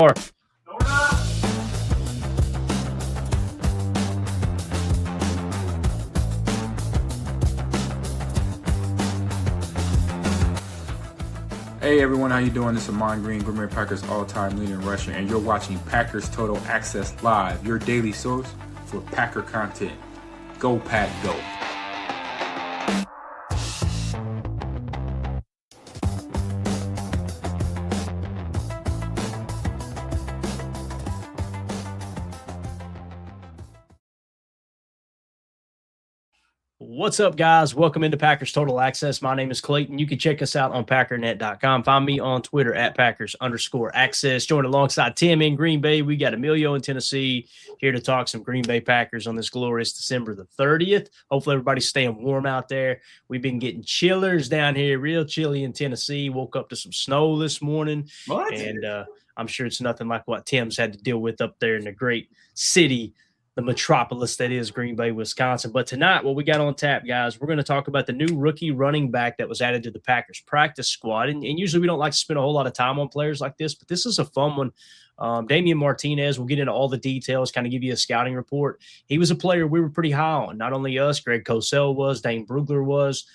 Or Hey everyone, how you doing? This is Ahman Green, Green Bay Packers all-time leading rusher, and you're watching Packers Total Access Live, your daily source for Packer content. Go Pack, go! what's up, guys? Welcome into Packers Total Access. My name is Clayton. You can check us out on Packernet.com. Find me on Twitter at Packers_access. Joined alongside Tim in Green Bay. We got Emilio in Tennessee here to talk some Green Bay Packers on this glorious December the 30th. Hopefully everybody's staying warm out there. We've been getting chillers down here, real chilly in Tennessee. Woke up to some snow this morning. What? And I'm sure it's nothing like what Tim's had to deal with up there in the great city, the metropolis that is Green Bay, Wisconsin. But tonight, what we got on tap, guys, we're going to talk about the new rookie running back that was added to the Packers practice squad. And usually we don't like to spend a whole lot of time on players like this, but this is a fun one. Damian Martinez, we'll get into all the details, kind of give you a scouting report. He was a player we were pretty high on. Not only us, Greg Cosell was, Dane Brugler was.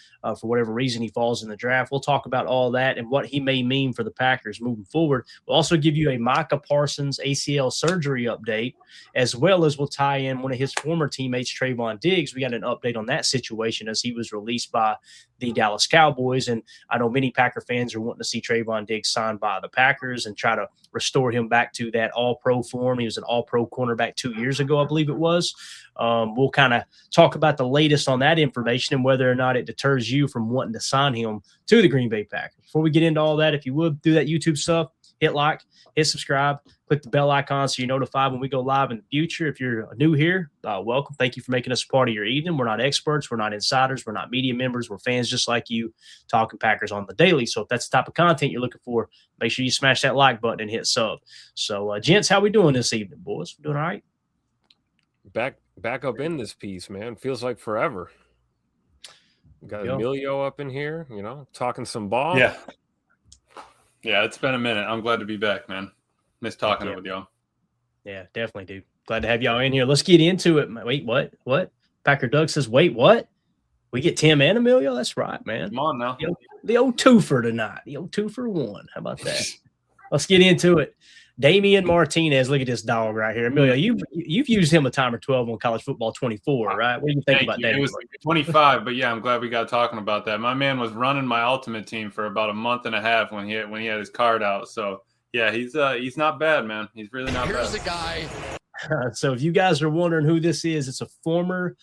For whatever reason, he falls in the draft. We'll talk about all that and what he may mean for the Packers moving forward. We'll also give you a Micah Parsons ACL surgery update, as well as we'll tie in one of his former teammates, Trayvon Diggs. We got an update on that situation as he was released by the Dallas Cowboys. And I know many Packer fans are wanting to see Trayvon Diggs signed by the Packers and try to restore him back to that all-pro form. He was an all-pro cornerback 2 years ago, I believe it was. We'll kind of talk about the latest on that information and whether or not it deters you from wanting to sign him to the Green Bay Packers. Before we get into all that, if you would do that YouTube stuff, hit like, hit subscribe, click the bell icon so you're notified when we go live in the future. If you're new here, welcome. Thank you for making us a part of your evening. We're not experts. We're not insiders. We're not media members. We're fans just like you talking Packers on the daily. So if that's the type of content you're looking for, make sure you smash that like button and hit sub. So, gents, how we doing this evening, boys? We doing all right? Back up in this piece, man. Feels like forever. We got Emilio up in here, talking some ball. Yeah, it's been a minute. I'm glad to be back, man. Miss talking with y'all. Yeah, definitely, dude. Glad to have y'all in here. Let's get into it. Wait, what? Packer Doug says, wait, what? We get Tim and Emilio? That's right, man. Come on now. The old two for tonight. The old 2 for 1. How about that? Let's get into it. Damian Martinez, look at this dog right here. Emilio, you've used him a time or 12 on College Football 24, right? What do you think about that? It was 25, but yeah, I'm glad we got talking about that. My man was running my ultimate team for about a month and a half when he had his card out. So yeah, he's not bad, man. He's really not bad. Here's the guy. So if you guys are wondering who this is, it's a former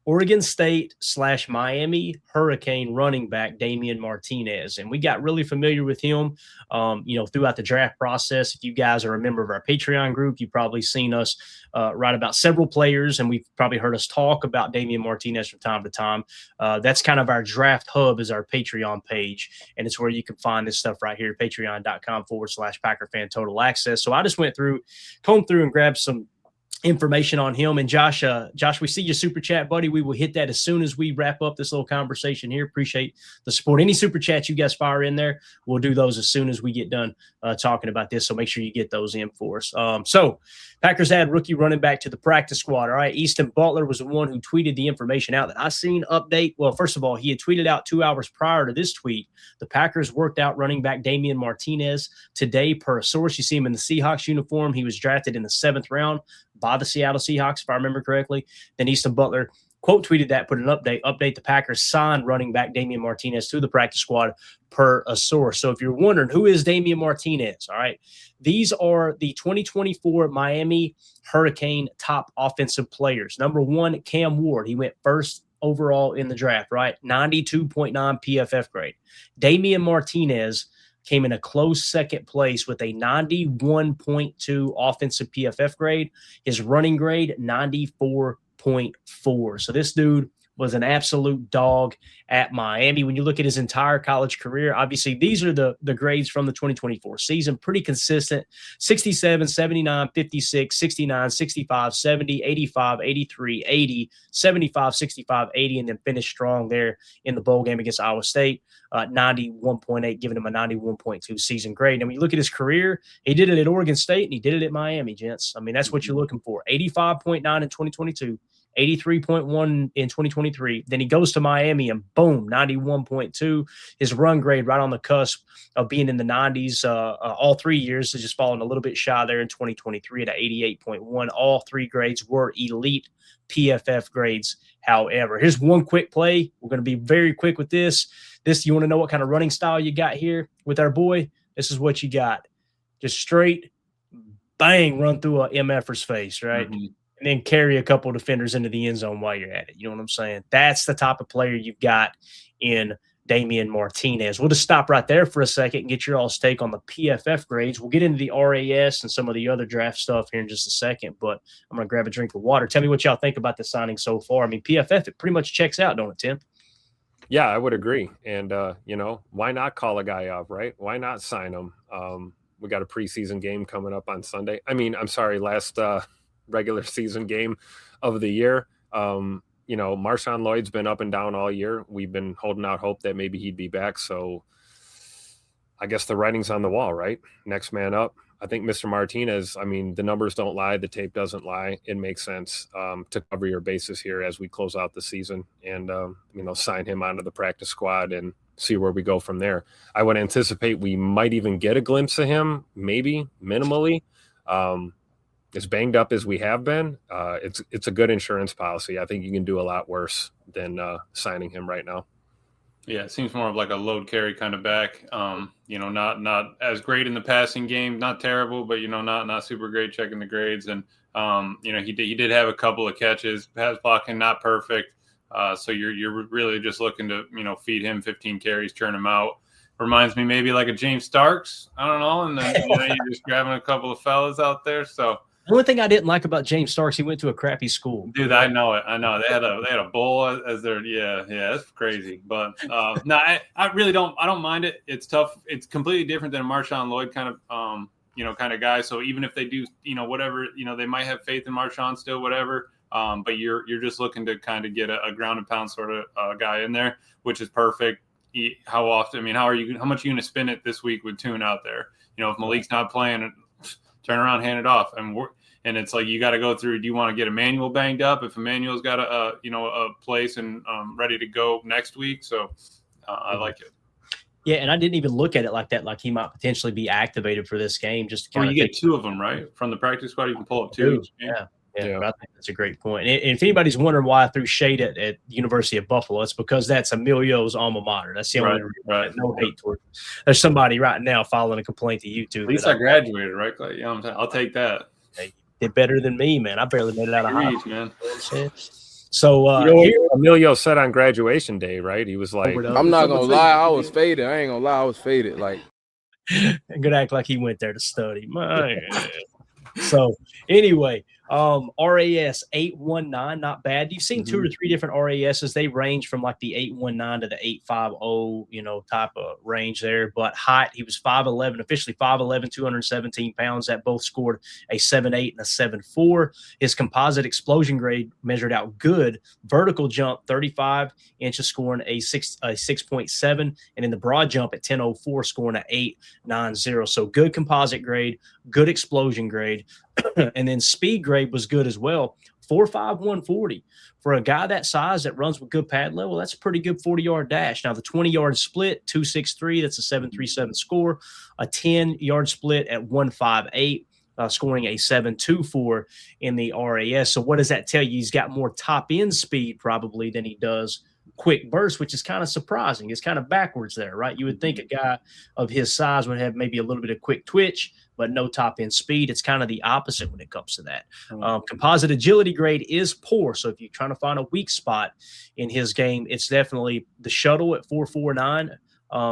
Oregon State / Miami Hurricane running back, Damian Martinez. And we got really familiar with him, throughout the draft process. If you guys are a member of our Patreon group, you've probably seen us write about several players, and we've probably heard us talk about Damian Martinez from time to time. That's kind of our draft hub is our Patreon page, and it's where you can find this stuff right here, patreon.com/PackerFan Total Access. So I just combed through and grabbed some information on him. And Josh, we see your super chat, buddy. We will hit that as soon as we wrap up this little conversation here. Appreciate the support. Any super chats you guys fire in there, we'll do those as soon as we get done talking about this. So make sure you get those in for us. So Packers add rookie running back to the practice squad. All right. Easton Butler was the one who tweeted the information out that I seen update. Well, first of all, he had tweeted out 2 hours prior to this tweet. The Packers worked out running back Damian Martinez today per a source. You see him in the Seahawks uniform. He was drafted in the 7th round by the Seattle Seahawks, if I remember correctly. Then Easton Butler quote tweeted that, put an update the Packers signed running back Damian Martinez to the practice squad per a source. So if you're wondering who is Damian Martinez, all right, these are the 2024 Miami Hurricane top offensive players. Number 1, Cam Ward. He went first overall in the draft, right? 92.9 PFF grade. Damian Martinez came in a close second place with a 91.2 offensive PFF grade. His running grade, 94.4. So this dude was an absolute dog at Miami. When you look at his entire college career, obviously these are the grades from the 2024 season, pretty consistent: 67, 79, 56, 69, 65, 70, 85, 83, 80, 75, 65, 80, and then finished strong there in the bowl game against Iowa State, 91.8, giving him a 91.2 season grade. And when you look at his career, he did it at Oregon State and he did it at Miami, gents. I mean, that's what you're looking for. 85.9 in 2022. 83.1 in 2023. Then he goes to Miami and boom, 91.2. His run grade right on the cusp of being in the 90s all 3 years. Has just fallen a little bit shy there in 2023 at 88.1. All 3 grades were elite PFF grades. However, here's one quick play. We're going to be very quick with this. You want to know what kind of running style you got here with our boy? This is what you got. Just straight bang, run through a MFer's face, right? Mm-hmm. And then carry a couple of defenders into the end zone while you're at it. You know what I'm saying? That's the type of player you've got in Damian Martinez. We'll just stop right there for a second and get your all's take on the PFF grades. We'll get into the RAS and some of the other draft stuff here in just a second, but I'm going to grab a drink of water. Tell me what y'all think about the signing so far. I mean, PFF, it pretty much checks out, don't it, Tim? Yeah, I would agree. And, why not call a guy up, right? Why not sign him? We got a preseason game coming up on Sunday. Last regular season game of the year. Marshawn Lloyd's been up and down all year. We've been holding out hope that maybe he'd be back. So I guess the writing's on the wall, right? Next man up. I think Mr. Martinez, the numbers don't lie. The tape doesn't lie. It makes sense to cover your bases here as we close out the season and, sign him onto the practice squad and see where we go from there. I would anticipate we might even get a glimpse of him, maybe minimally. As banged up as we have been, it's a good insurance policy. I think you can do a lot worse than signing him right now. Yeah, it seems more of like a load carry kind of back. Not as great in the passing game, not terrible, but not super great checking the grades. And he did have a couple of catches, pass blocking not perfect. So you're really just looking to feed him 15 carries, churn him out. Reminds me maybe like a James Starks. I don't know, and then you're just grabbing a couple of fellas out there. So. The only thing I didn't like about James Starks, he went to a crappy school. Dude, I know it. They had a bowl as their that's crazy. But no, I really don't. I don't mind it. It's tough. It's completely different than a Marshawn Lloyd kind of guy. So even if they do whatever they might have faith in Marshawn still, whatever. But you're just looking to kind of get a ground and pound sort of guy in there, which is perfect. How often? How much are you going to spin it this week with Tune out there? If Malik's not playing, turn around, hand it off, and it's like you got to go through. Do you want to get Emmanuel banged up? If Emmanuel's got a place and ready to go next week, so I like it. Yeah, and I didn't even look at it like that. Like he might potentially be activated for this game. Just to you get 2 of them, right, from the practice squad. You can pull up 2. Yeah. I think that's a great point. And if anybody's wondering why I threw shade at the University of Buffalo, it's because that's Emilio's alma mater. That's the only reason. Right. No hate towards. There's somebody right now filing a complaint to YouTube. At least I graduated, right? I'll take that. Hey, did better than me, man. I barely made it out of high school, man. So Emilio said on graduation day, right? He was like, "I'm not gonna lie, I was faded. I ain't gonna lie, I was faded." Like, good act like he went there to study. My so anyway. RAS 819, not bad. You've seen 2 or 3 different RASs. They range from like the 819 to the 850, type of range there. But height, he was 5'11", officially 5'11", 217 pounds. That both scored a 7.8 and a 7.4. His composite explosion grade measured out good. Vertical jump, 35 inches, scoring a 6.7. And in the broad jump at 10.04, scoring an 8.90. So good composite grade, good explosion grade. And then speed grade was good as well. 4.5, 140. For a guy that size that runs with good pad level, that's a pretty good 40-yard dash. Now, the 20-yard split, 2.63, that's a 7.37 score. A 10-yard split at 1.58, scoring a 7.24 in the RAS. So what does that tell you? He's got more top-end speed probably than he does quick burst, which is kind of surprising. It's kind of backwards there, right? You would think a guy of his size would have maybe a little bit of quick twitch, but no top end speed. It's kind of the opposite when it comes to that. Composite agility grade is poor. So if you're trying to find a weak spot in his game, it's definitely the shuttle at 4.49.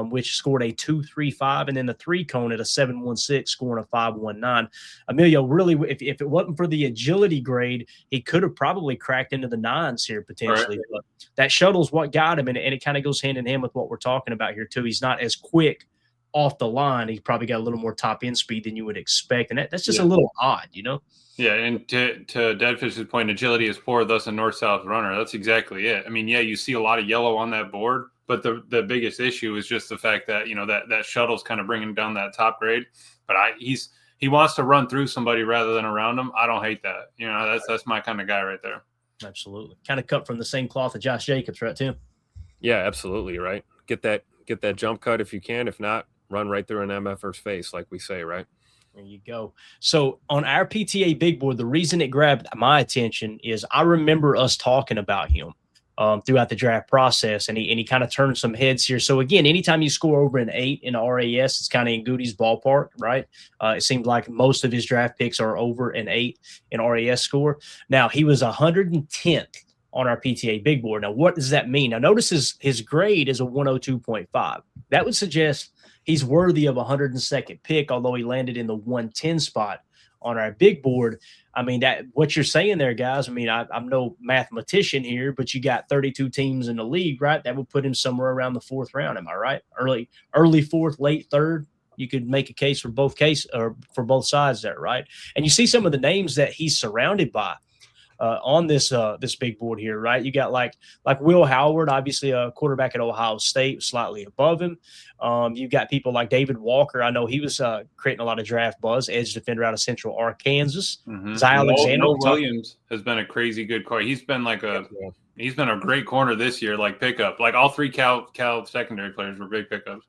which scored a 2.35, and then the 3-cone at a 7.16, scoring a 5.19. Emilio, really, if it wasn't for the agility grade, he could have probably cracked into the 9s here potentially. Right. But that shuttle's what got him, and it kind of goes hand in hand with what we're talking about here too. He's not as quick off the line. He's probably got a little more top end speed than you would expect, and that's just a little odd, you know. Yeah, and to Deadfish's point, agility is poor, thus a north-south runner. That's exactly it. I mean, yeah, you see a lot of yellow on that board, but the biggest issue is just the fact that, you know, that shuttle's kind of bringing down that top grade. But he wants to run through somebody rather than around them. I don't hate that. You know, that's my kind of guy right there. Absolutely. Kind of cut from the same cloth of Josh Jacobs, right, Tim? Yeah, absolutely, right. Get that jump cut if you can. If not, run right through an MFR's face, like we say, right? There you go. So on our PTA big board, the reason it grabbed my attention is I remember us talking about him throughout the draft process, and he kind of turned some heads here. So again, anytime you score over an 8 in RAS, it's kind of in Goody's ballpark, right? It seems like most of his draft picks are over an 8 in RAS score. Now, he was 110th on our PTA big board. Now, what does that mean? Now, notice his grade is a 102.5. That would suggest he's worthy of a 102nd pick, although he landed in the 110 spot on our big board. I mean, that what you're saying there, guys, I mean, I'm no mathematician here, but you got 32 teams in the league, right? That would put him somewhere around the 4th round. Am I right? Early 4th, late 3rd. You could make a case for for both sides there, right? And you see some of the names that he's surrounded by on this big board here, right? You got like Will Howard, obviously a quarterback at Ohio State, slightly above him. You've got people like David Walker. I know he was creating a lot of draft buzz, edge defender out of Central Arkansas. Mm-hmm. Zy Alexander. Noah Williams has been a crazy good corner. He's been a great corner this year, like pickup. Like all 3 Cal secondary players were big pickups.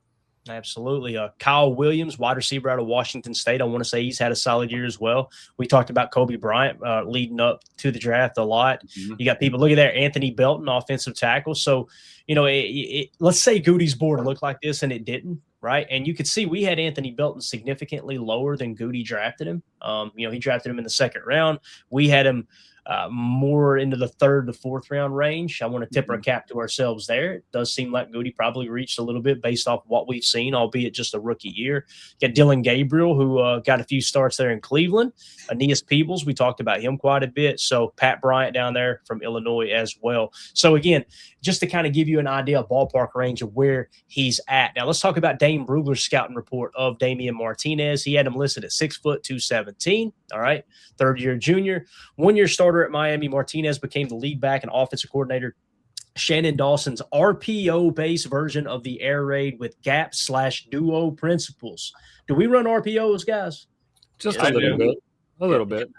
Absolutely. Kyle Williams, wide receiver out of Washington State. I want to say he's had a solid year as well. We talked about Kobe Bryant leading up to the draft a lot. Mm-hmm. You got people, look at there, Anthony Belton, offensive tackle. So, you know, let's say Goody's board looked like this and it didn't, right? And you could see we had Anthony Belton significantly lower than Goody drafted him. You know, he drafted him in the 2nd round. We had him more into the 3rd to 4th round range. I want to tip our cap to ourselves there. It does seem like Goody probably reached a little bit based off what we've seen, albeit just a rookie year. Got Dylan Gabriel, who got a few starts there in Cleveland. Aeneas Peebles, we talked about him quite a bit. So Pat Bryant down there from Illinois as well. So again, just to kind of give you an idea, of ballpark range of where he's at. Now let's talk about Dane Brugler's scouting report of Damian Martinez. He had him listed at 6 foot 217. All right. 3rd-year junior, 1-year starter at Miami. Martinez became the lead back and offensive coordinator. Shannon Dawson's RPO-based version of the air raid with gap/duo principles. Do we run RPOs, guys? Just a little bit. A little bit.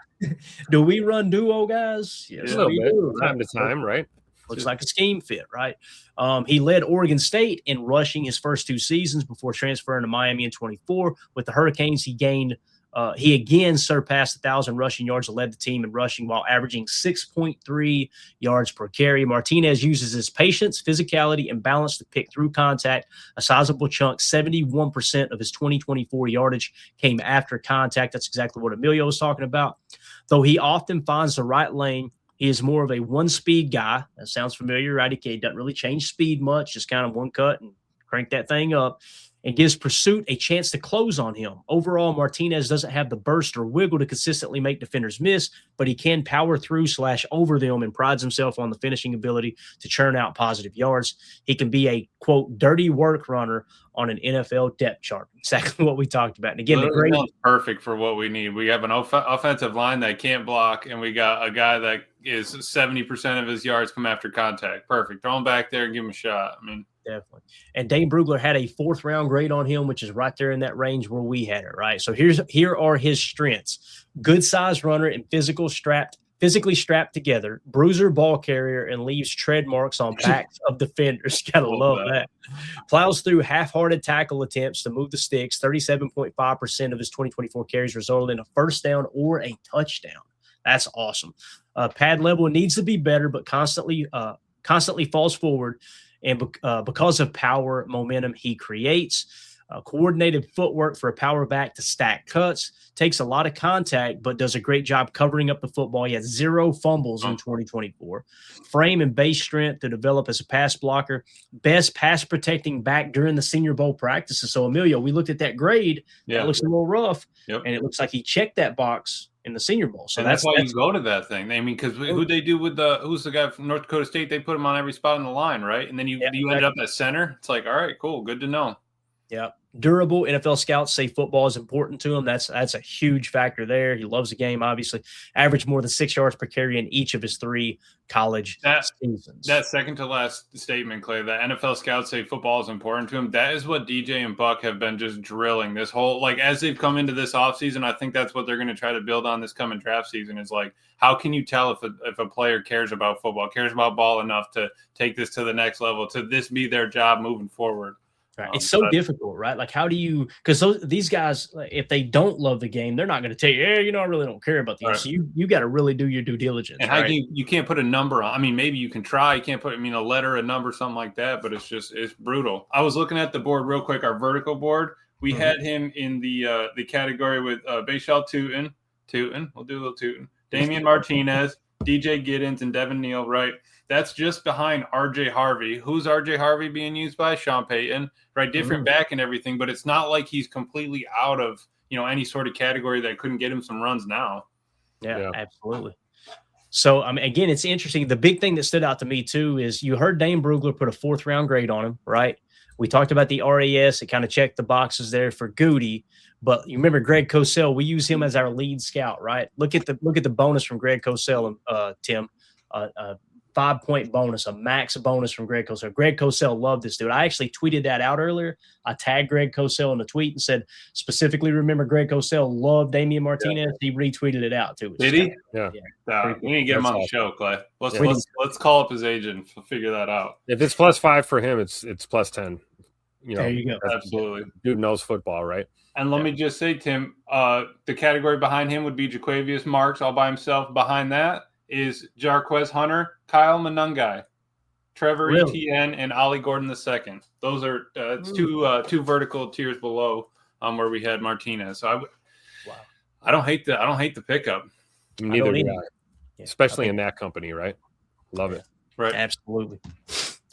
Do we run duo, guys? Yes, a little bit. Do, right? Time to time, right? Looks like a scheme fit, right? He led Oregon State in rushing his first 2 seasons before transferring to Miami in 24. With the Hurricanes, he again surpassed 1,000 rushing yards and led the team in rushing while averaging 6.3 yards per carry. Martinez uses his patience, physicality, and balance to pick through contact. A sizable chunk, 71% of his 2024 yardage came after contact. That's exactly what Emilio was talking about. Though he often finds the right lane, he is more of a one-speed guy. That sounds familiar, right? He doesn't really change speed much, just kind of one cut and crank that thing up, and gives pursuit a chance to close on him. Overall, Martinez doesn't have the burst or wiggle to consistently make defenders miss, but he can power through / over them and prides himself on the finishing ability to churn out positive yards. He can be a, quote, dirty work runner on an NFL depth chart. Exactly what we talked about. And again, the grade is perfect for what we need. We have an offensive line that can't block, and we got a guy that is 70% of his yards come after contact. Perfect. Throw him back there and give him a shot. I mean, definitely. And Dane Brugler had a 4th round grade on him, which is right there in that range where we had it, right? So here are his strengths. Good size runner and physically strapped together, bruiser ball carrier, and leaves tread marks on backs of defenders. Gotta love that. Plows through half-hearted tackle attempts to move the sticks. 37.5% of his 2024 carries resulted in a first down or a touchdown. That's awesome. Pad level needs to be better, but constantly falls forward. And because of power, momentum he creates. coordinated footwork for a power back to stack cuts, takes a lot of contact, but does a great job covering up the football. He had 0 fumbles in 2024. Frame and base strength to develop as a pass blocker. Best pass protecting back during the Senior Bowl practices. So, Emilio, we looked at that grade. Yeah. It looks a little rough, Yep. and it looks like he checked that box in the Senior Bowl. So and that's why you go to that thing. I mean, because who they do with who's the guy from North Dakota State? They put him on every spot in the line, right? And then you ended up at center. It's like, all right, cool, good to know. Yeah. Durable. NFL scouts say football is important to him. That's a huge factor there. He loves the game, obviously. Averaged more than 6 yards per carry in each of his 3 college seasons. That second to last statement, Clay, that NFL scouts say football is important to him. That is what DJ and Buck have been just drilling this whole, like, as they've come into this offseason, I think that's what they're going to try to build on this coming draft season is like, how can you tell if a player cares about football, cares about ball enough to take this to the next level, to this be their job moving forward? Right. It's so difficult, right? Like, how do you – because these guys, if they don't love the game, they're not going to tell you, I really don't care about the game. Right. So you got to really do your due diligence. And how you can't put a number on – I mean, maybe you can try. You can't put, a letter, a number, something like that, but it's brutal. I was looking at the board real quick, our vertical board. We had him in the category with Bashal Tootin. We'll do a little Tootin. Damian Martinez, DJ Giddens, and Devin Neal, right? That's just behind RJ Harvey. Who's RJ Harvey being used by? Sean Payton, right? Different back and everything, but it's not like he's completely out of, any sort of category that couldn't get him some runs now. Yeah, absolutely. So, again, it's interesting. The big thing that stood out to me, too, is you heard Dane Brugler put a 4th-round grade on him, right? We talked about the RAS. It kind of checked the boxes there for Goody. But you remember Greg Cosell, we use him as our lead scout, right? Look at the bonus from Greg Cosell, Tim. 5-point bonus, a max bonus from Greg Cosell. Greg Cosell loved this dude. I actually tweeted that out earlier. I tagged Greg Cosell in the tweet and said, specifically remember Greg Cosell loved Damian Martinez. Yeah. He retweeted it out too. Did he? Yeah. We need to get him on the show, Clay. Let's call up his agent and figure that out. If it's +5 for him, it's +10. There you go. Absolutely. Dude knows football, right? And let me just say, Tim, the category behind him would be Jaquavius Marks all by himself. Behind that is Jarquez Hunter, Kyle Monangai, Trevor Etienne, and Ollie Gordon II. Those are two vertical tiers below where we had Martinez. So I don't hate the pickup. Neither do I. Especially in that company, right? Love it. Right. Absolutely.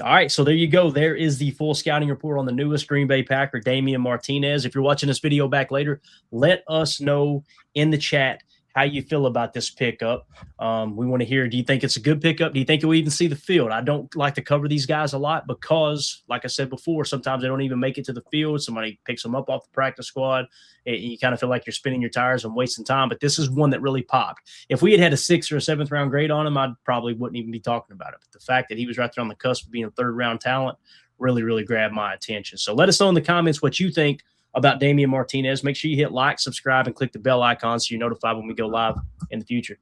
All right, so there you go. There is the full scouting report on the newest Green Bay Packer, Damian Martinez. If you're watching this video back later, let us know in the chat how you feel about this pickup. We want to hear, do you think it's a good pickup? Do you think you'll even see the field? I don't like to cover these guys a lot because, like I said before, sometimes they don't even make it to the field. Somebody picks them up off the practice squad. You kind of feel like you're spinning your tires and wasting time, but this is one that really popped. If we had a 6th or a 7th round grade on him, I probably wouldn't even be talking about it. But the fact that he was right there on the cusp of being a 3rd round talent really, really grabbed my attention. So let us know in the comments what you think about Damian Martinez. Make sure you hit like, subscribe, and click the bell icon so you're notified when we go live in the future.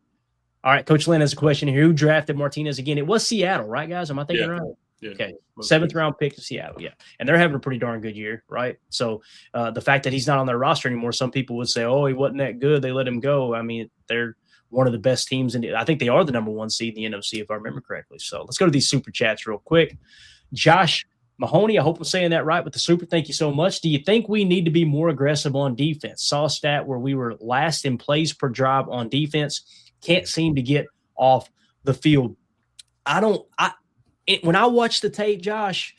All right, Coach Lynn has a question here. Who drafted Martinez again? It was Seattle, right, guys? Am I thinking right? Yeah. Okay, 7th round pick to Seattle, yeah. And they're having a pretty darn good year, right? So the fact that he's not on their roster anymore, some people would say, oh, he wasn't that good. They let him go. I mean, they're one of the best teams. I think they are the number 1 seed in the NFC, if I remember correctly. So let's go to these super chats real quick. Josh Mahoney, I hope I'm saying that right with the super. Thank you so much. Do you think we need to be more aggressive on defense? Saw a stat where we were last in plays per drive on defense. Can't seem to get off the field. When I watch the tape, Josh,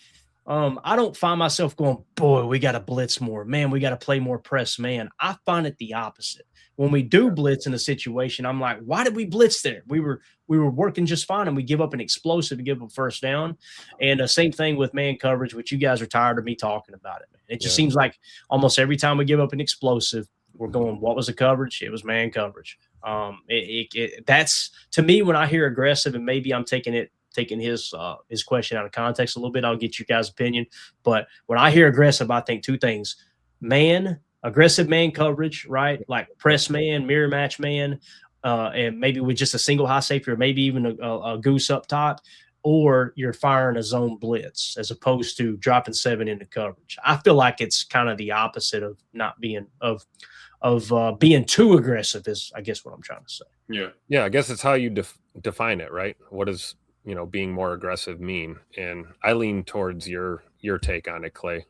I don't find myself going, boy, we got to blitz more. Man, we got to play more press man. I find it the opposite. When we do blitz in a situation, I'm like, why did we blitz there? We were working just fine, and we give up an explosive to give up a 1st down. And same thing with man coverage, which you guys are tired of me talking about it. It just seems like almost every time we give up an explosive, we're going, what was the coverage? It was man coverage. That's, to me, when I hear aggressive, and maybe I'm taking his question out of context a little bit, I'll get you guys' opinion. But when I hear aggressive, I think 2 things. Aggressive man coverage, right? Like press man, mirror match man, and maybe with just a single high safety or maybe even a goose up top, or you're firing a zone blitz as opposed to dropping 7 into coverage. I feel like it's kind of the opposite of not being being too aggressive is, I guess, what I'm trying to say. Yeah. I guess it's how you define it, right? What does, being more aggressive mean? And I lean towards your take on it, Clay.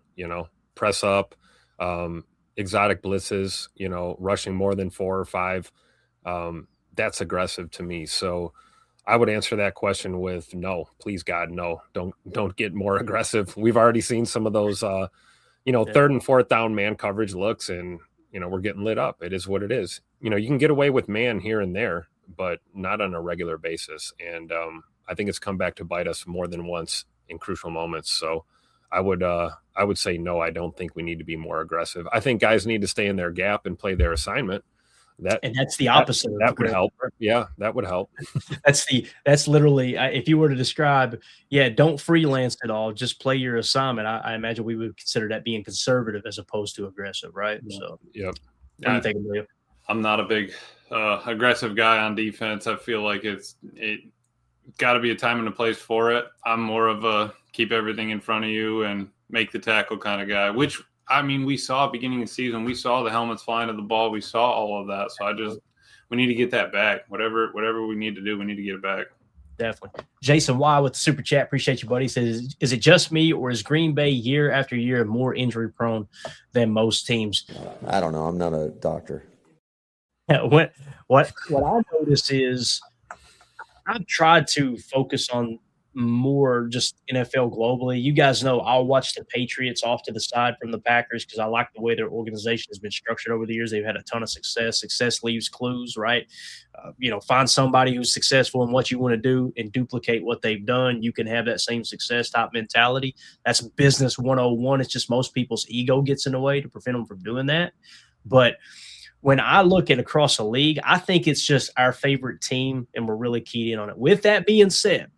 Press up, exotic blitzes, rushing more than 4 or 5. That's aggressive to me. So I would answer that question with no. Please, God, no. Don't get more aggressive. We've already seen some of those, third and fourth down man coverage looks, and we're getting lit up. It is what it is. You can get away with man here and there, but not on a regular basis. And I think it's come back to bite us more than once in crucial moments. So I would say no. I don't think we need to be more aggressive. I think guys need to stay in their gap and play their assignment. That's the opposite. That would help. Yeah, that would help. That's literally, if you were to describe, don't freelance at all. Just play your assignment. I imagine we would consider that being conservative as opposed to aggressive, right? So, yep. What do you think, Emilio? I'm not a big aggressive guy on defense. I feel like it got to be a time and a place for it. I'm more of a keep everything in front of you and make the tackle kind of guy, which, I mean, we saw beginning of the season. We saw the helmets flying to the ball. We saw all of that. So we need to get that back. Whatever we need to do, we need to get it back. Definitely. Jason Y with the super chat. Appreciate you, buddy. Says, is it just me, or is Green Bay year after year more injury prone than most teams? I don't know. I'm not a doctor. What I notice is I've tried to focus on more just NFL globally. You guys know I'll watch the Patriots off to the side from the Packers because I like the way their organization has been structured over the years. They've had a ton of success. Success leaves clues, right? Find somebody who's successful in what you want to do and duplicate what they've done. You can have that same success type mentality. That's business 101. It's just most people's ego gets in the way to prevent them from doing that. But when I look at across the league, I think it's just our favorite team, and we're really keyed in on it. With that being said,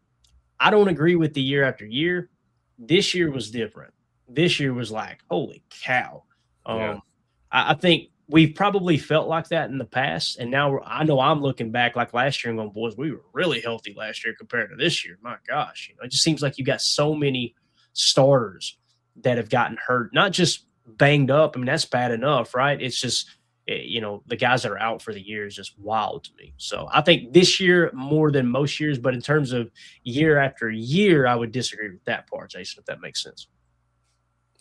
I don't agree with the year after year. This year was different. This year was like, holy cow. I think we've probably felt like that in the past, and now I know I'm looking back like last year and going, boys, we were really healthy last year compared to this year. My gosh, it just seems like you got so many starters that have gotten hurt, not just banged up. I mean, that's bad enough, right? It's just the guys that are out for the year is just wild to me. So I think this year more than most years, but in terms of year after year, I would disagree with that part, Jason, if that makes sense.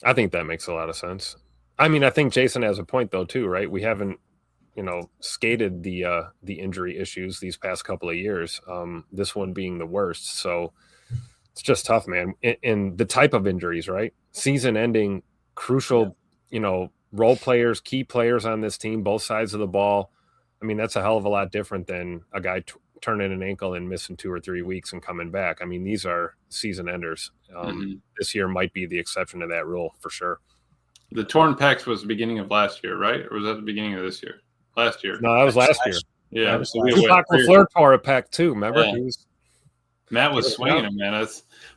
I think that makes a lot of sense. I mean, I think Jason has a point though too, right? We haven't, skated the injury issues these past couple of years. This one being the worst. So it's just tough, man. And the type of injuries, right? Season ending, crucial, role players, key players on this team, both sides of the ball. I mean, that's a hell of a lot different than a guy turning an ankle and missing 2 or 3 weeks and coming back. I mean, these are season enders. This year might be the exception to that rule for sure. The torn pecs was the beginning of last year, right? Or was that the beginning of this year? Last year. No, that was last year. Yeah. So LaFleur tore a pec too, remember? Yeah. Matt was swinging him, man.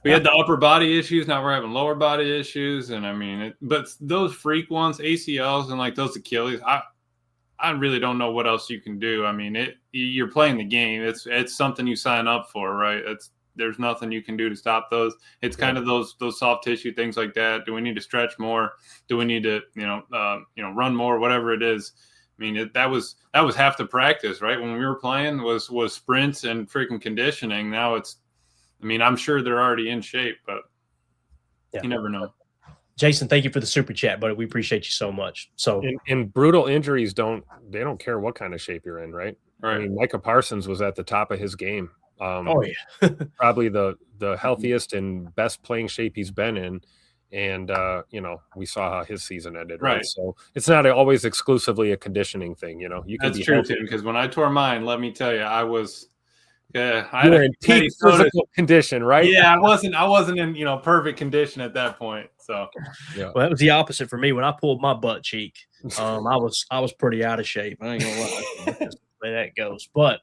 We had the upper body issues. Now we're having lower body issues. And I mean, but those freak ones, ACLs and like those Achilles, I really don't know what else you can do. I mean, you're playing the game. It's something you sign up for, right? There's nothing you can do to stop those. It's kind of those soft tissue things like that. Do we need to stretch more? Do we need to, run more? Whatever it is. I mean, that was half the practice, right? When we were playing was sprints and freaking conditioning. Now I'm sure they're already in shape, but you never know. Jason, thank you for the super chat, buddy. We appreciate you so much. So, and brutal injuries don't care what kind of shape you're in, right? Right. I mean, Micah Parsons was at the top of his game. Probably the healthiest and best playing shape he's been in. And, we saw how his season ended, right? So it's not always exclusively a conditioning thing, That's true, Tim, because when I tore mine, let me tell you, I was you were in peak physical condition, right? Yeah, I wasn't in, perfect condition at that point. So, Well, that was the opposite for me. When I pulled my butt cheek, I was pretty out of shape. I ain't gonna lie. That's the way that goes. But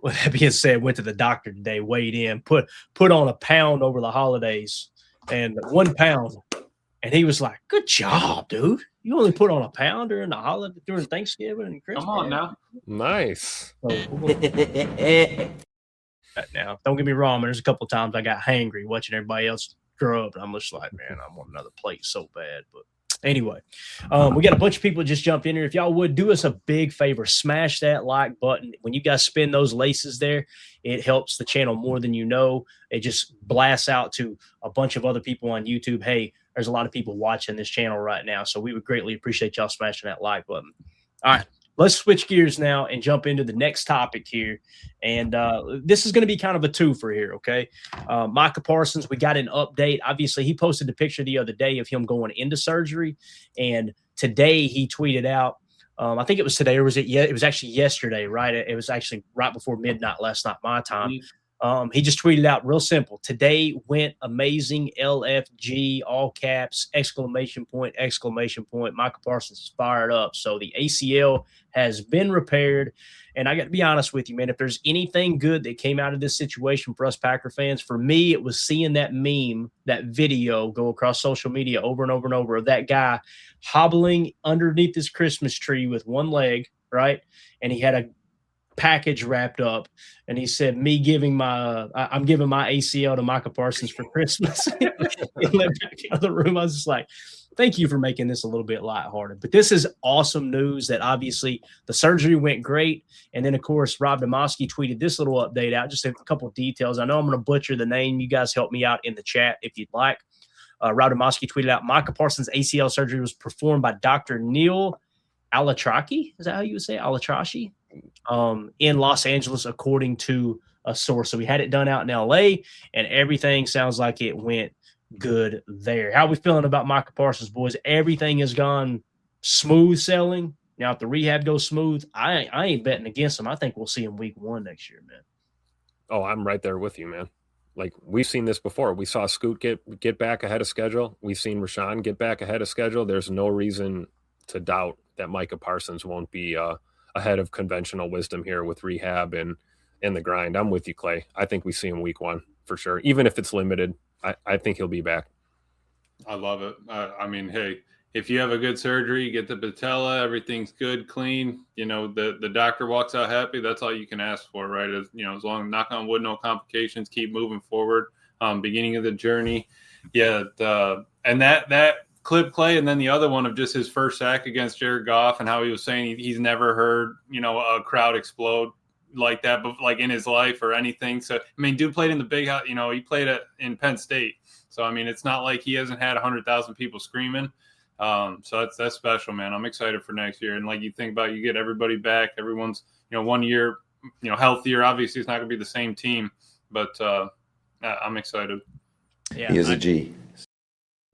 with that being said, went to the doctor today, weighed in, put on a pound over the holidays. And 1 pound, and he was like, "Good job, dude. You only put on a pound during the holiday, during Thanksgiving and Christmas." Come on now, nice. Now, don't get me wrong. There's a couple of times I got hangry watching everybody else grow up, and I'm just like, man, I want another plate so bad. But Anyway, we got a bunch of people just jumped in here. If y'all would do us a big favor, smash that like button. When you guys spin those laces there, it helps the channel more than you know. It just blasts out to a bunch of other people on YouTube. Hey, there's a lot of people watching this channel right now. So we would greatly appreciate y'all smashing that like button. All right, let's switch gears now and jump into the next topic here. And this is going to be kind of a twofer here, okay? Micah Parsons, we got an update. Obviously, he posted a picture the other day of him going into surgery. And today he tweeted out, I think it was today, or was it? Yeah, it was actually yesterday, right? It was actually right before midnight last night, my time. He just tweeted out real simple. Today went amazing. LFG, all caps, exclamation point, exclamation point. Micah Parsons is fired up. So the ACL has been repaired. And I got to be honest with you, man, if there's anything good that came out of this situation for us Packer fans, for me, it was seeing that meme, that video go across social media over and over and over of that guy hobbling underneath his Christmas tree with one leg, right? And he had a package wrapped up, and he said, I'm giving my ACL to Micah Parsons for Christmas. He went back out of the room. I was just like, thank you for making this a little bit lighthearted. But this is awesome news that obviously the surgery went great. And then, of course, Rob Demoski tweeted this little update out, just a couple of details. I know I'm going to butcher the name. You guys help me out in the chat if you'd like. Rob Demoski tweeted out, Micah Parsons' ACL surgery was performed by Dr. Neil Alatraki. Is that how you would say it? Alatrashi? In Los Angeles, according to a source. So we had it done out in LA, and everything sounds like it went good there. How are we feeling about Micah Parsons, boys? Everything has gone smooth sailing. Now, if the rehab goes smooth, I ain't betting against him. I think we'll see him week 1 next year, man. Oh, I'm right there with you, man. Like, we've seen this before. We saw Scoot get back ahead of schedule. We've seen Rashawn get back ahead of schedule. There's no reason to doubt that Micah Parsons won't be ahead of conventional wisdom here with rehab and the grind. I'm with you, Clay. I think we see him week 1 for sure. Even if it's limited, I think he'll be back. I love it. I mean, hey, if you have a good surgery, you get the patella, everything's good, clean, the doctor walks out happy. That's all you can ask for, right? As long as, knock on wood, no complications, keep moving forward. Beginning of the journey. Yeah. And that clip, Clay, and then the other one of just his first sack against Jared Goff and how he was saying he's never heard, a crowd explode like that, but like in his life or anything. So, I mean, dude played in the big house, he played in Penn State. So, I mean, it's not like he hasn't had 100,000 people screaming. So that's special, man. I'm excited for next year. And like you think about, you get everybody back, everyone's, 1 year, healthier. Obviously it's not gonna be the same team, but, I'm excited. Yeah. He is a G.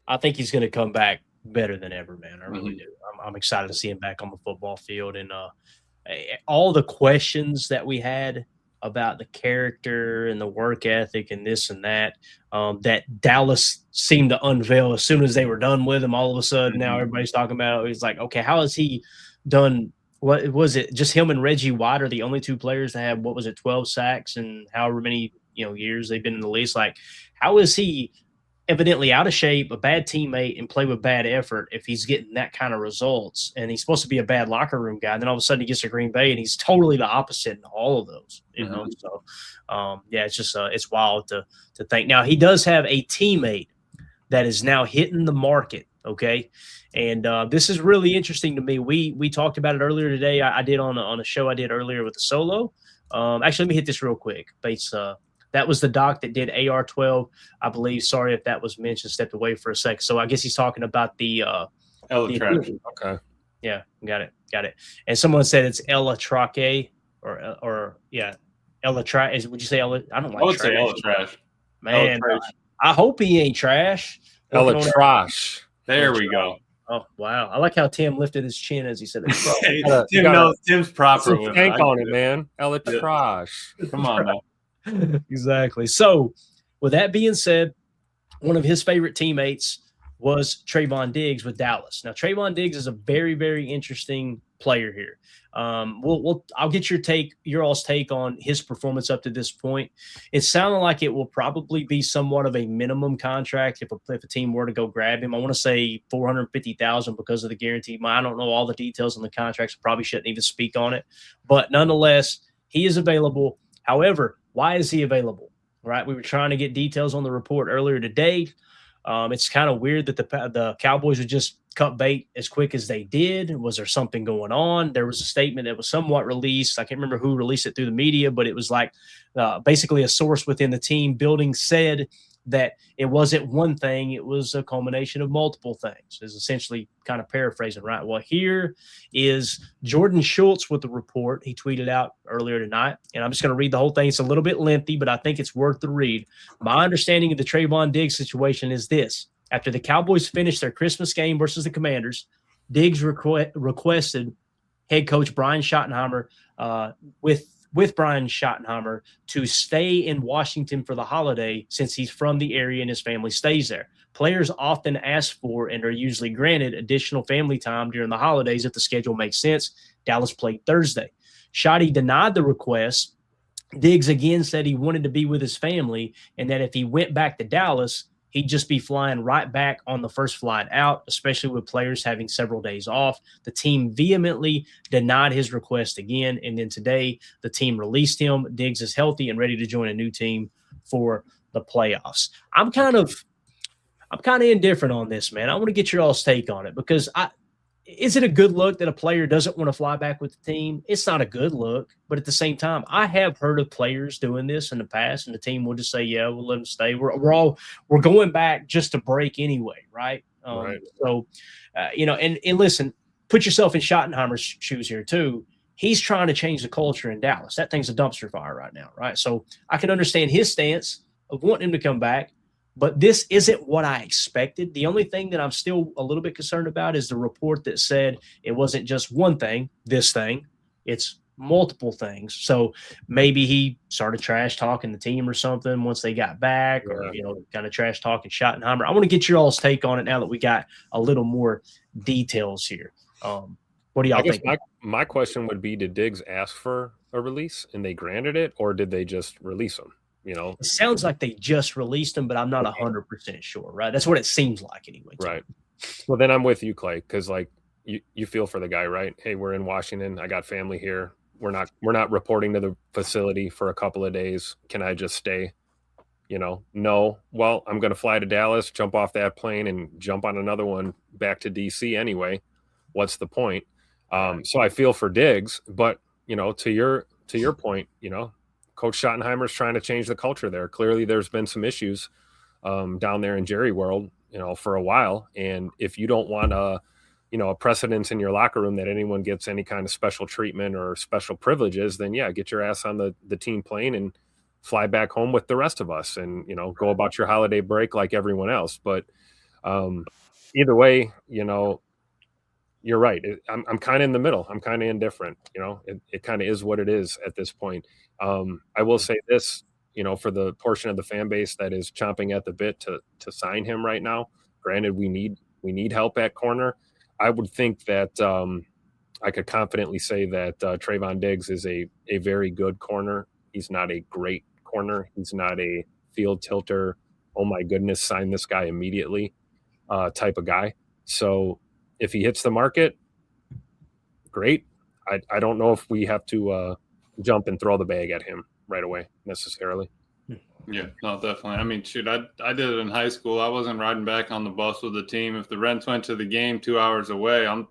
I think he's going to come back better than ever, man. I really do. I'm excited to see him back on the football field. And all the questions that we had about the character and the work ethic and this and that, that Dallas seemed to unveil as soon as they were done with him. All of a sudden, now everybody's talking about it. It's like, okay, how has he done? What was it? Just him and Reggie White are the only two players that have, 12 sacks and however many years they've been in the league. Like, how is he evidently out of shape, a bad teammate, and play with bad effort if he's getting that kind of results? And he's supposed to be a bad locker room guy. And then all of a sudden he gets to Green Bay and he's totally the opposite in all of those, So, yeah, it's just it's wild to think. Now, he does have a teammate that is now hitting the market, okay? And this is really interesting to me. We talked about it earlier today. I did on a show I did earlier with the Solo. Actually, let me hit this real quick. Bates, that was the doc that did AR-12, I believe. Sorry if that was mentioned, stepped away for a second. So I guess he's talking about the Elatrache. Okay. Yeah, got it. And someone said it's Elatrache or Elatrache. Would you say Ela? I don't like. I would say Elatrache. Man, I hope he ain't trash. Elatrache. There we go. Oh wow! I like how Tim lifted his chin as he said it. Tim knows Tim's proper. Put tank on it, man. Elatrache. Come on now. Exactly. So, with that being said, one of his favorite teammates was Trayvon Diggs with Dallas. Now, Trayvon Diggs is a very, very interesting player here. I'll get your all's take on his performance up to this point. It sounded like it will probably be somewhat of a minimum contract if a team were to go grab him. I want to say $450,000 because of the guarantee. I don't know all the details on the contracts. Probably shouldn't even speak on it, but nonetheless, he is available. However, why is he available? Right? We were trying to get details on the report earlier today. It's kind of weird that the Cowboys would just cut bait as quick as they did. Was there something going on? There was a statement that was somewhat released. I can't remember who released it through the media, but it was like basically a source within the team building said that it wasn't one thing. It was a culmination of multiple things, is essentially kind of paraphrasing, right? Well, here is Jordan Schultz with the report. He tweeted out earlier tonight, and I'm just going to read the whole thing. It's a little bit lengthy, but I think it's worth the read. My understanding of the Trayvon Diggs situation is this. After the Cowboys finished their Christmas game versus the Commanders, Diggs requested head coach Brian Schottenheimer with Brian Schottenheimer to stay in Washington for the holiday since he's from the area and his family stays there. Players often ask for and are usually granted additional family time during the holidays if the schedule makes sense. Dallas played Thursday. Schotty denied the request. Diggs again said he wanted to be with his family and that if he went back to Dallas, he'd just be flying right back on the first flight out, especially with players having several days off. The team vehemently denied his request again, and then today the team released him. Diggs is healthy and ready to join a new team for the playoffs. I'm kind of indifferent on this, man. I want to get your all's take on it because is it a good look that a player doesn't want to fly back with the team? It's not a good look, but at the same time, I have heard of players doing this in the past, and the team will just say, "Yeah, we'll let them stay. We're going back just to break anyway, right?" Right. So, and listen, put yourself in Schottenheimer's shoes here too. He's trying to change the culture in Dallas. That thing's a dumpster fire right now, right? So I can understand his stance of wanting him to come back. But this isn't what I expected. The only thing that I'm still a little bit concerned about is the report that said it wasn't just one thing, this thing. It's multiple things. So maybe he started trash talking the team or something once they got back or, kind of trash talking Schottenheimer. I want to get your all's take on it now that we got a little more details here. What do y'all think? My question would be, did Diggs ask for a release and they granted it, or did they just release him? It sounds like they just released him, but I'm not 100% sure, right? That's what it seems like anyway. Right. Well, then I'm with you, Clay, because like you feel for the guy, right? Hey, we're in Washington. I got family here. We're not reporting to the facility for a couple of days. Can I just stay? No. Well, I'm going to fly to Dallas, jump off that plane, and jump on another one back to DC anyway. What's the point? So I feel for Diggs, but to your point, Coach Schottenheimer's trying to change the culture there. Clearly, there's been some issues down there in Jerry World, for a while. And if you don't want a precedence in your locker room that anyone gets any kind of special treatment or special privileges, then yeah, get your ass on the team plane and fly back home with the rest of us, and go about your holiday break like everyone else. But either way, you're right. I'm kind of in the middle. I'm kind of indifferent. It kind of is what it is at this point. I will say this, for the portion of the fan base that is chomping at the bit to sign him right now. Granted, we need help at corner. I would think that I could confidently say that Trayvon Diggs is a very good corner. He's not a great corner. He's not a field tilter. Oh my goodness, sign this guy immediately type of guy. So if he hits the market, great. I don't know if we have to jump and throw the bag at him right away necessarily. Yeah, no, definitely. I mean, shoot, I did it in high school. I wasn't riding back on the bus with the team. If the Reds went to the game 2 hours away, I'm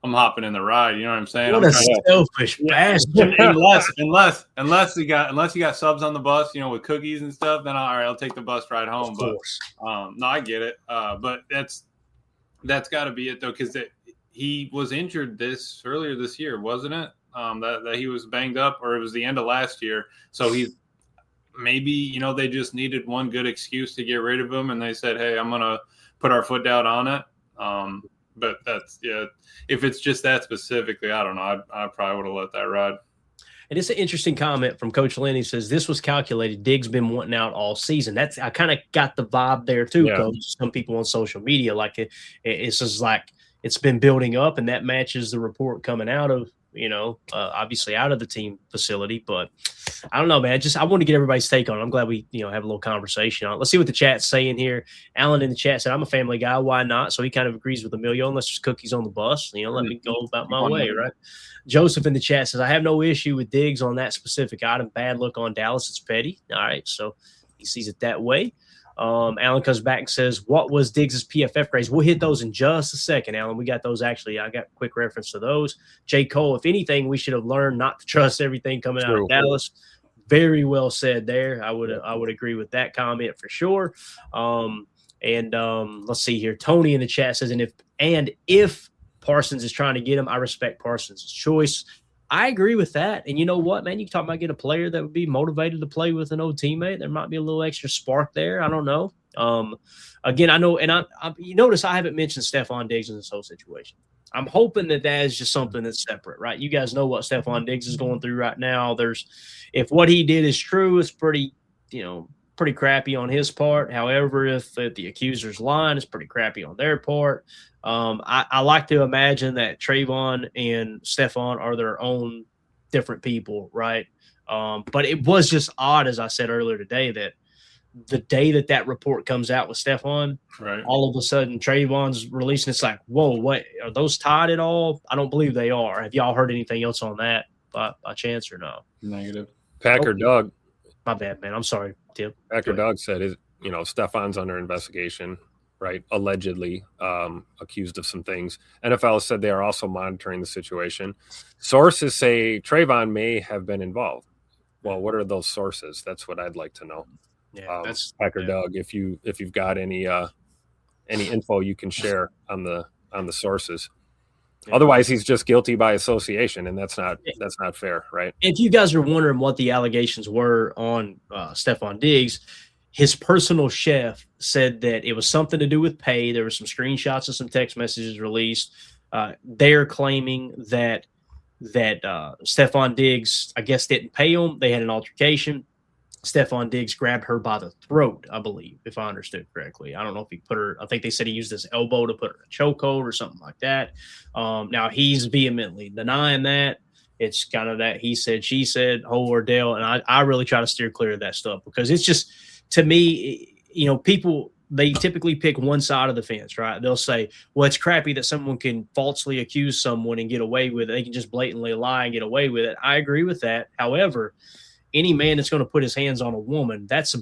hopping in the ride. You know what I'm saying? What a selfish bastard. unless you got subs on the bus, with cookies and stuff, then all right, I'll take the bus ride home. But no, I get it. But that's got to be it though, because he was injured earlier this year, wasn't it? That he was banged up, or it was the end of last year. So he's maybe, they just needed one good excuse to get rid of him, and they said, hey, I'm going to put our foot down on it. But if it's just that specifically, I don't know. I probably would have let that ride. And it's an interesting comment from Coach Lynn. He says, this was calculated. Diggs been wanting out all season. I kind of got the vibe there too, Coach. Some people on social media, like it's just like it's been building up, and that matches the report coming out of, obviously out of the team facility. But I don't know, man. I want to get everybody's take on it. I'm glad we, have a little conversation on it. Let's see what the chat's saying here. Alan in the chat said, I'm a family guy. Why not? So he kind of agrees with Emilio, unless there's cookies on the bus. Let me go about my way, right? Joseph in the chat says, I have no issue with Diggs on that specific item. Bad look on Dallas. It's petty. All right. So he sees it that way. Alan comes back and says, what was Diggs's PFF grades? We'll hit those in just a second, Alan. We got those actually. I got a quick reference to those. J. Cole, if anything, we should have learned not to trust everything coming out of Dallas. Very well said there. I would agree with that comment for sure. Let's see here. Tony in the chat says, and if Parsons is trying to get him, I respect Parsons' choice. I agree with that. And you know what, man? You can talk about getting a player that would be motivated to play with an old teammate. There might be a little extra spark there. I don't know. Again, I know, and you notice I haven't mentioned Stephon Diggs in this whole situation. I'm hoping that is just something that's separate, right? You guys know what Stephon Diggs is going through right now. If what he did is true, it's pretty crappy on his part. However, if the accuser's lying, it's pretty crappy on their part. I like to imagine that Trayvon and Stephon are their own different people, right? But it was just odd, as I said earlier today, that the day that report comes out with Stephon, right, all of a sudden Trayvon's releasing. It's like, whoa, what are those tied at all? I don't believe they are. Have y'all heard anything else on that by chance or no? Negative. Packer Doug. My bad, man. I'm sorry, Tim. Packer Doug said, Stephon's under investigation, right? Allegedly accused of some things. NFL said they are also monitoring the situation. Sources say Trayvon may have been involved. Well, what are those sources? That's what I'd like to know. Yeah, that's Packer Doug. If you've got any info you can share on the sources. Yeah. Otherwise, he's just guilty by association, and that's not fair, right? If you guys are wondering what the allegations were on Stephon Diggs, his personal chef said that it was something to do with pay. There were some screenshots of some text messages released. They're claiming that Stephon Diggs, I guess, didn't pay him. They had an altercation. Stephon Diggs grabbed her by the throat, I believe, if I understood correctly. I don't know if he put her – I think they said he used his elbow to put her in a chokehold or something like that. Now, he's vehemently denying that. It's kind of that he said, she said, whole ordeal. And I really try to steer clear of that stuff because it's just – to me, people – they typically pick one side of the fence, right? They'll say, well, it's crappy that someone can falsely accuse someone and get away with it. They can just blatantly lie and get away with it. I agree with that. However – any man that's going to put his hands on a woman, that's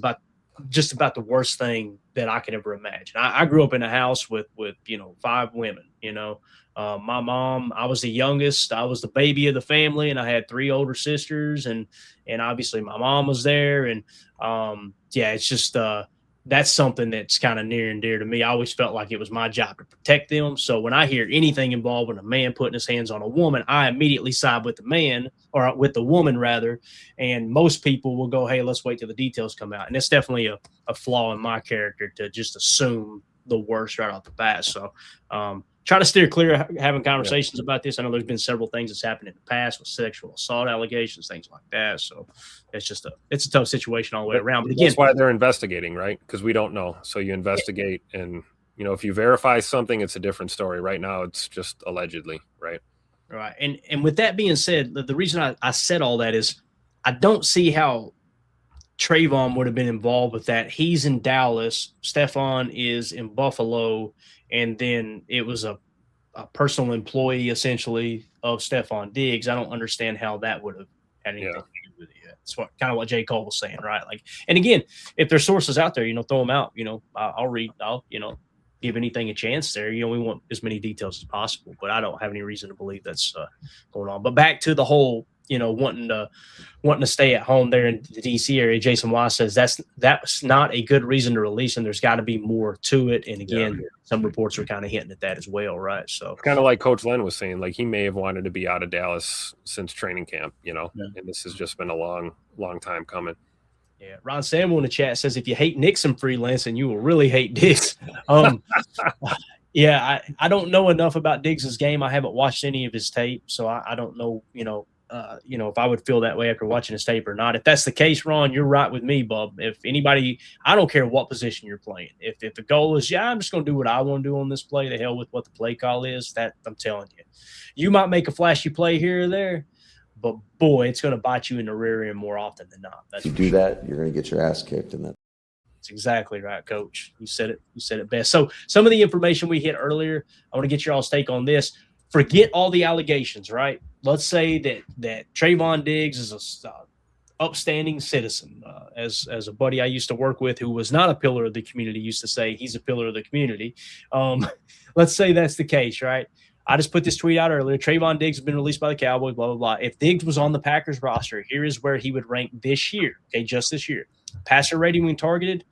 just about the worst thing that I could ever imagine. I grew up in a house with 5 women, my mom, I was the youngest, I was the baby of the family, and I had 3 older sisters, and obviously my mom was there. And it's just, that's something that's kind of near and dear to me. I always felt like it was my job to protect them. So when I hear anything involving a man putting his hands on a woman, I immediately side with the man, or with the woman rather. And most people will go, hey, let's wait till the details come out. And it's definitely a flaw in my character to just assume the worst right off the bat. So try to steer clear of having conversations about this. I know there's been several things that's happened in the past with sexual assault allegations, things like that. So it's a tough situation all the way around. But again, that's why they're investigating, right? Because we don't know. So you investigate, and if you verify something, it's a different story. Right now, it's just allegedly, right? Right. And with that being said, the reason I said all that is I don't see how Trayvon would have been involved with that. He's in Dallas. Stephon is in Buffalo. And then it was a personal employee, essentially, of Stephon Diggs. I don't understand how that would have had anything to do with it. It's kind of what J. Cole was saying, right? Like, and again, if there's sources out there, throw them out. I'll read. I'll give anything a chance there. We want as many details as possible, but I don't have any reason to believe that's going on. But back to the whole, wanting to stay at home there in the DC area. Jason Wise says that's not a good reason to release him. There's got to be more to it. And again, some reports are kind of hinting at that as well, right? So it's kind of like Coach Len was saying, like he may have wanted to be out of Dallas since training camp, and this has just been a long, long time coming. Yeah, Ron Samuel in the chat says, if you hate Nixon freelancing, you will really hate Diggs. Yeah, I don't know enough about Diggs' game. I haven't watched any of his tape, so I don't know, if I would feel that way after watching his tape or not. If that's the case, Ron, you're right with me, bub. If anybody, I don't care what position you're playing. If the goal is, I'm just going to do what I want to do on this play, the hell with what the play call is, that I'm telling you. You might make a flashy play here or there, but boy, it's going to bite you in the rear end more often than not. If you do that, you're going to get your ass kicked in that. That's exactly right, Coach. You said it best. So some of the information we hit earlier, I want to get your all's take on this. Forget all the allegations, right? Let's say that Trayvon Diggs is upstanding citizen. As a buddy I used to work with who was not a pillar of the community used to say, he's a pillar of the community. Let's say that's the case, right? I just put this tweet out earlier. Trayvon Diggs has been released by the Cowboys, blah, blah, blah. If Diggs was on the Packers roster, here is where he would rank this year, okay, just this year. Passer rating when targeted,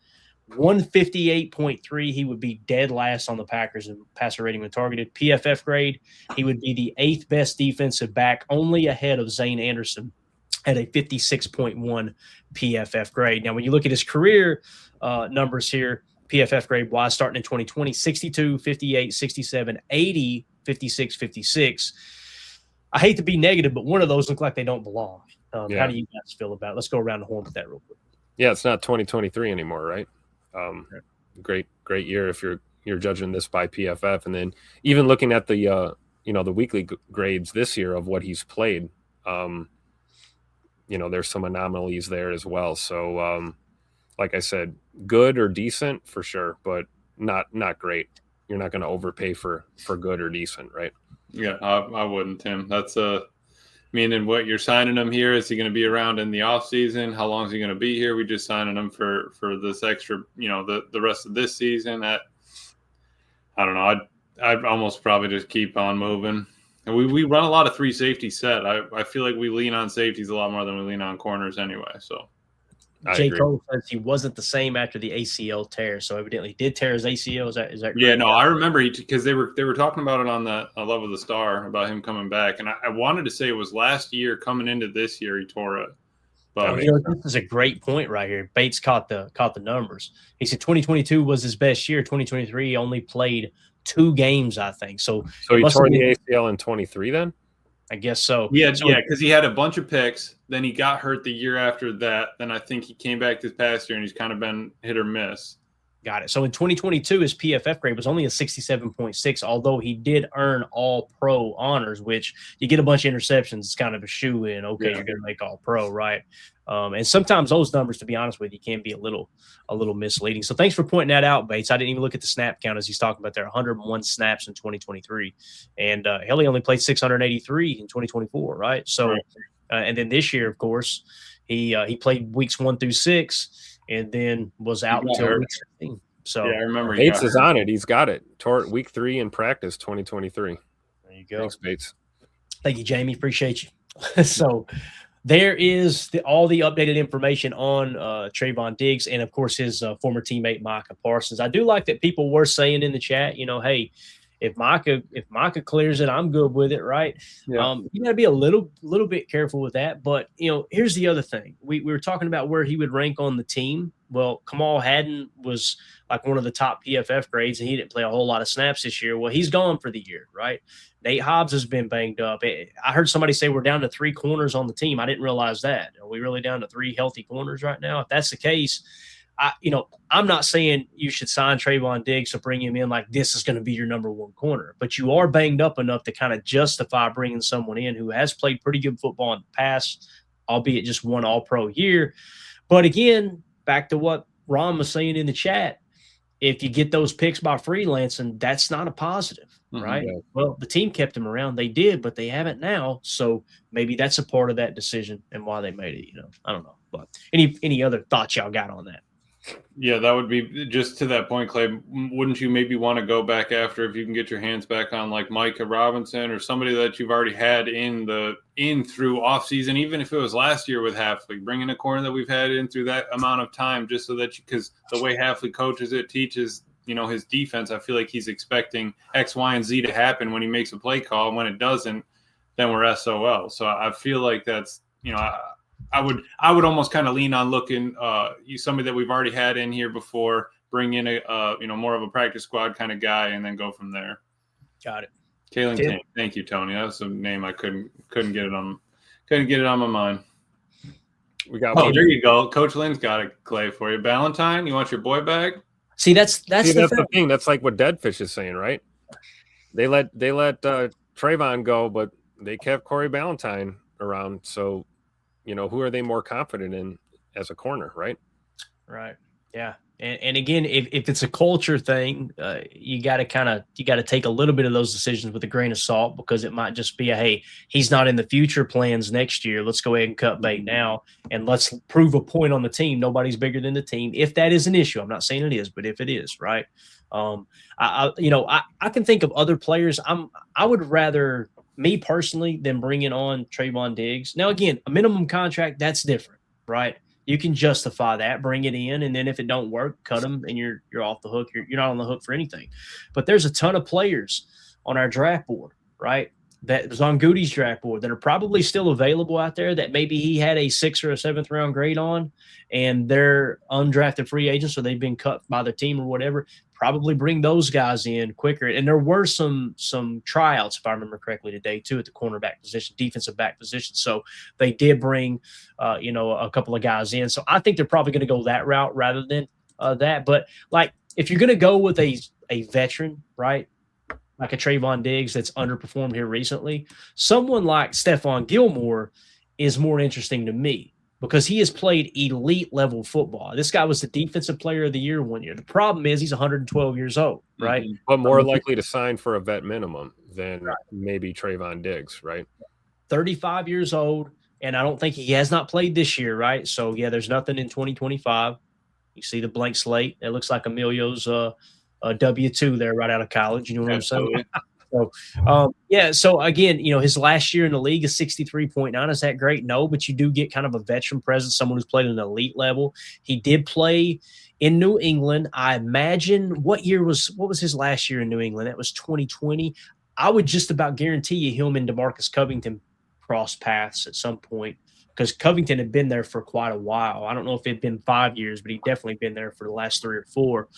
158.3. He would be dead last on the Packers in passer rating when targeted. PFF grade, he would be the 8th best defensive back, only ahead of Zane Anderson at a 56.1 PFF grade. Now, when you look at his career numbers here, PFF grade wise, starting in 2020, 62, 58, 67, 80, 56, 56. I hate to be negative, but one of those look like they don't belong. How do you guys feel about it? Let's go around the horn with that real quick. Yeah, it's not 2023 anymore, right? Great year if you're judging this by PFF, and then even looking at the the weekly grades this year of what he's played, there's some anomalies there as well. So, like I said, good or decent for sure, but not great. You're not going to overpay for good or decent, right? Yeah, I wouldn't, Tim. That's meaning what you're signing him here. Is he going to be around in the off season? How long is he going to be here? We just signing him for this extra, the rest of this season. I don't know. I'd almost probably just keep on moving. And we run a lot of 3 safety set. I feel like we lean on safeties a lot more than we lean on corners anyway. So J. Cole says he wasn't the same after the ACL tear, so evidently did tear his ACL. Is that correct? Yeah, no, I remember because they were talking about it on the Love of the Star about him coming back, and I wanted to say it was last year coming into this year he tore it. But this is a great point right here. Bates caught the numbers. He said 2022 was his best year. 2023 he only played 2 games, I think. So he tore the ACL in 23 then? I guess so. Yeah, because he had a bunch of picks. Then he got hurt the year after that. Then I think he came back this past year, and he's kind of been hit or miss. Got it. So in 2022, his PFF grade was only a 67.6, although he did earn All-Pro honors, which you get a bunch of interceptions. It's kind of a shoe-in. Okay, You're going to make All-Pro, right? And sometimes those numbers, to be honest with you, can be a little misleading. So thanks for pointing that out, Bates. I didn't even look at the snap count as he's talking about there. 101 snaps in 2023. And he only played 683 in 2024, right? So, and then this year, of course, he played weeks 1 through 6 and then was out until week 16. So I remember. Bates is on it. He's got it. Tore week 3 in practice, 2023. There you go. Thanks, Bates. Thank you, Jamie. Appreciate you. So there is all the updated information on Trayvon Diggs and, of course, his former teammate Micah Parsons. I do like that people were saying in the chat, hey, if Micah clears it, I'm good with it, right? Yeah. You got to be a little bit careful with that. But, here's the other thing. We were talking about where he would rank on the team. Well, Kamal Hadden was like one of the top PFF grades, and he didn't play a whole lot of snaps this year. Well, he's gone for the year, right? Nate Hobbs has been banged up. I heard somebody say we're down to 3 corners on the team. I didn't realize that. Are we really down to 3 healthy corners right now? If that's the case, I'm not saying you should sign Trayvon Diggs to bring him in like this is going to be your number 1 corner, but you are banged up enough to kind of justify bringing someone in who has played pretty good football in the past, albeit just 1 All-Pro year. But again, back to what Ron was saying in the chat, if you get those picks by freelancing, that's not a positive, right? Yeah. Well, the team kept him around. They did, but they haven't now. So maybe that's a part of that decision and why they made it, I don't know. But any other thoughts y'all got on that? Yeah, that would be just to that point, Clay. Wouldn't you maybe want to go back after if you can get your hands back on like Micah Robinson or somebody that you've already had in through off season, even if it was last year with Hafley, bringing a corner that we've had in through that amount of time, just so that because the way Hafley coaches it, teaches his defense, I feel like he's expecting X, Y, and Z to happen when he makes a play call, and when it doesn't, then we're SOL. So I feel like that's I would almost kind of lean on looking somebody that we've already had in here before, bring in a more of a practice squad kind of guy, and then go from there. Got it. Kalen King. Thank you, Tony. That's a name I couldn't get it on my mind. We got. Oh, there you go. Coach Lynn's got a Clay for you. Valentine, you want your boy back? See, that's the thing. That's like what Deadfish is saying, right? They let Trayvon go, but they kept Corey Valentine around. So, who are they more confident in as a corner, right? Right. Yeah. And again, if it's a culture thing, you got to take a little bit of those decisions with a grain of salt, because it might just be hey, he's not in the future plans next year. Let's go ahead and cut bait now, and let's prove a point on the team. Nobody's bigger than the team. If that is an issue, I'm not saying it is, but if it is, right? I can think of other players. I would rather, me personally, than bringing on Trayvon Diggs. Now, again, a minimum contract, that's different, right? You can justify that, bring it in, and then if it don't work, cut them, and you're off the hook. You're not on the hook for anything. But there's a ton of players on our draft board, right? That was on Goody's draft board that are probably still available out there that maybe he had a 6th or a 7th round grade on, and they're undrafted free agents, so they've been cut by the team or whatever. Probably bring those guys in quicker. And there were some tryouts, if I remember correctly, today too, at the cornerback position, defensive back position. So they did bring, a couple of guys in. So I think they're probably going to go that route rather than that. But like, if you're going to go with a veteran, right, like a Trayvon Diggs that's underperformed here recently, someone like Stephon Gilmore is more interesting to me, because he has played elite level football. This guy was the defensive player of the year one year. The problem is he's 112 years old, right? But more likely to sign for a vet minimum than maybe Trayvon Diggs, right? 35 years old, and I don't think he has not played this year, right? So, yeah, there's nothing in 2025. You see the blank slate. It looks like Emilio's W-2 there right out of college. You know what I'm saying? So, so again, his last year in the league is 63.9. Is that great? No, but you do get kind of a veteran presence, someone who's played at an elite level. He did play in New England. I imagine what was his last year in New England? That was 2020. I would just about guarantee you him and DeMarcus Covington cross paths at some point, because Covington had been there for quite a while. I don't know if it had been 5 years, but he'd definitely been there for the last 3 or 4.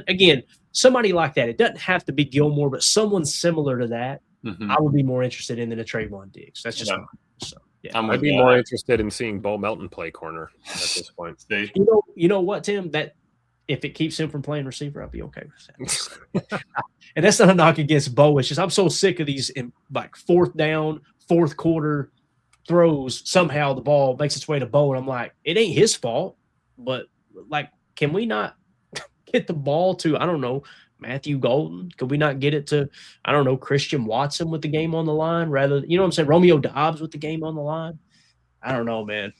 Again, somebody like that. It doesn't have to be Gilmore, but someone similar to that, I would be more interested in than a Trayvon Diggs. That's just me. So, yeah. I'd be more interested in seeing Bo Melton play corner at this point. You know what, Tim? That if it keeps him from playing receiver, I'll be okay with that. And that's not a knock against Bo. It's just I'm so sick of these like 4th down, 4th quarter throws. Somehow the ball makes its way to Bo, and I'm like, it ain't his fault, but like, can we not get the ball to, I don't know, Matthew Golden? Could we not get it to, I don't know, Christian Watson with the game on the line rather, you know what I'm saying, Romeo Dobbs with the game on the line? I don't know, man.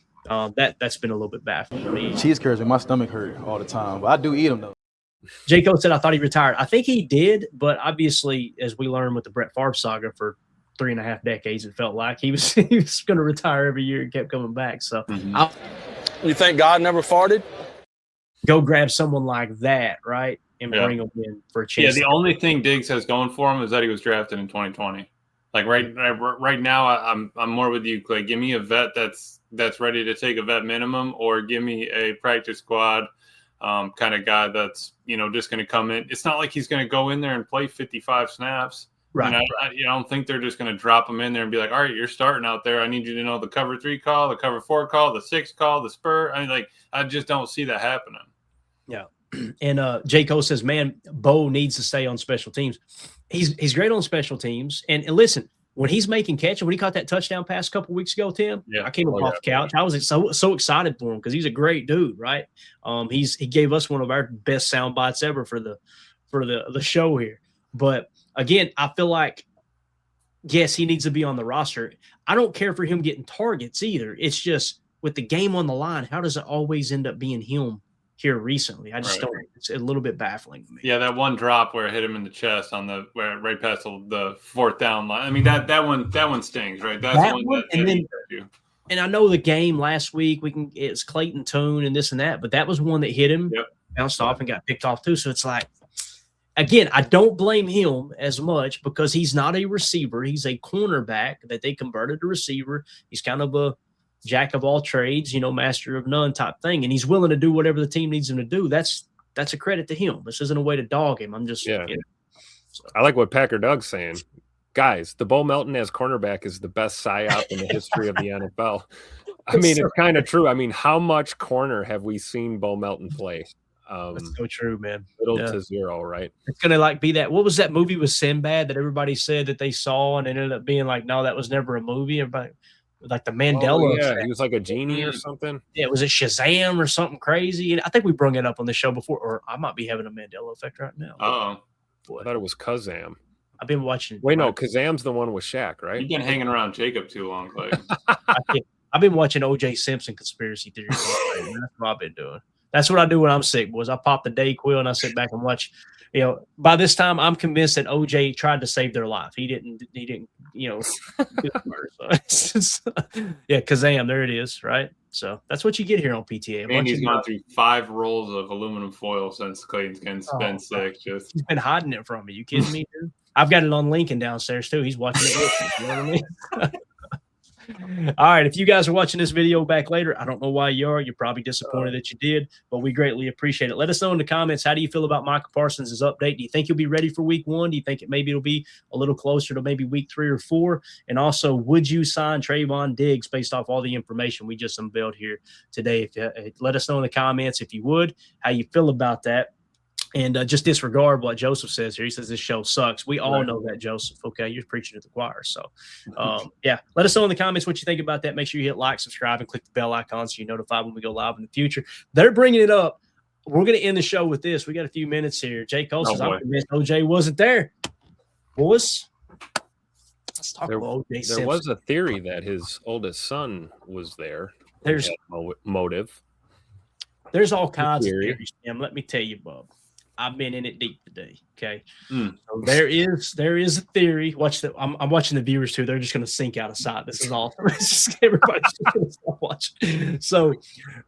That's been a little bit baffling to me. Cheese curds make my stomach hurt all the time, but I do eat them though. Jaco said, I thought he retired. I think he did, but obviously, as we learned with the Brett Favre saga for 3.5 decades, it felt like he was going to retire every year and kept coming back. So you think God never farted? Go grab someone like that, right, and bring him in for a chance. Yeah, the only thing Diggs has going for him is that he was drafted in 2020. Like right now, I'm more with you, Clay. Give me a vet that's ready to take a vet minimum, or give me a practice squad kind of guy that's just going to come in. It's not like he's going to go in there and play 55 snaps. Right. And I don't think they're just going to drop him in there and be like, all right, you're starting out there. I need you to know the cover 3 call, the cover 4 call, the 6 call, the spur. I just don't see that happening. Yeah. And Jaco says, man, Bo needs to stay on special teams. He's great on special teams. And listen, when he's making catches, when he caught that touchdown pass a couple weeks ago, Tim, I came up off the couch. I was so excited for him because he's a great dude, right? He gave us one of our best sound bites ever for the show here. But again, I feel like, yes, he needs to be on the roster. I don't care for him getting targets either. It's just with the game on the line, how does it always end up being him here recently? I just don't. It's a little bit baffling to me. Yeah, that one drop where it hit him in the chest right past the 4th down line. I mean, that one stings, right? That's that one and I know the game last week, it's Clayton Tune and this and that, but that was one that hit him, bounced off and got picked off too. So it's like, again, I don't blame him as much because he's not a receiver. He's a cornerback that they converted to receiver. He's kind of a jack of all trades, master of none type thing. And he's willing to do whatever the team needs him to do. That's a credit to him. This isn't a way to dog him. I'm just, so. I like what Packer Doug's saying. Guys, the Bo Melton as cornerback is the best psyop in the history of the NFL. I mean, it's kind of true. I mean, how much corner have we seen Bo Melton play? That's so true, man. Little to zero, right? It's gonna be that. What was that movie with Sinbad that everybody said that they saw and it ended up being like, no, that was never a movie. Everybody, like the Mandela Oh, yeah, effect. he was like a genie or something. Yeah, was it Shazam or something crazy? And I think we brung it up on the show before, or I might be having a Mandela effect right now. I thought it was Kazam. I've been watching. Wait, no, Kazam's the one with Shaq, right? You've been hanging around Jacob too long, Clay. I've been watching O.J. Simpson conspiracy theories. That's what I've been doing. That's what I do when I'm sick, boys. I pop the Dayquil and I sit back and watch. By this time, I'm convinced that O.J. tried to save their life. He didn't. Do the murder. Yeah, Kazam. There it is. Right. So that's what you get here on PTA. Andy's gone through 5 rolls of aluminum foil since Clayton's been sick. He's been hiding it from me. You kidding me, dude? I've got it on Lincoln downstairs too. He's watching it with me. You know what I mean? All right. If you guys are watching this video back later, I don't know why you are. You're probably disappointed that you did, but we greatly appreciate it. Let us know in the comments. How do you feel about Micah Parsons' update? Do you think he'll be ready for week 1? Do you think it'll be a little closer to maybe week 3 or 4? And also, would you sign Trayvon Diggs based off all the information we just unveiled here today? Let us know in the comments if you would, how you feel about that. And just disregard what Joseph says here. He says this show sucks. We all know that, Joseph. Okay, you're preaching to the choir. So, yeah, let us know in the comments what you think about that. Make sure you hit like, subscribe, and click the bell icon so you're notified when we go live in the future. They're bringing it up. We're going to end the show with this. We got a few minutes here. Jay Cole says, I'm convinced OJ wasn't there. Boys, let's talk about OJ Simpson. There was a theory that his oldest son was there. There's motive. There's all kinds of theories, Tim. Let me tell you, Bub. I've been in it deep today. Okay, so there is a theory. I'm watching the viewers too. They're just going to sink out of sight. This is awesome. It's just everybody's just going to stop watching. So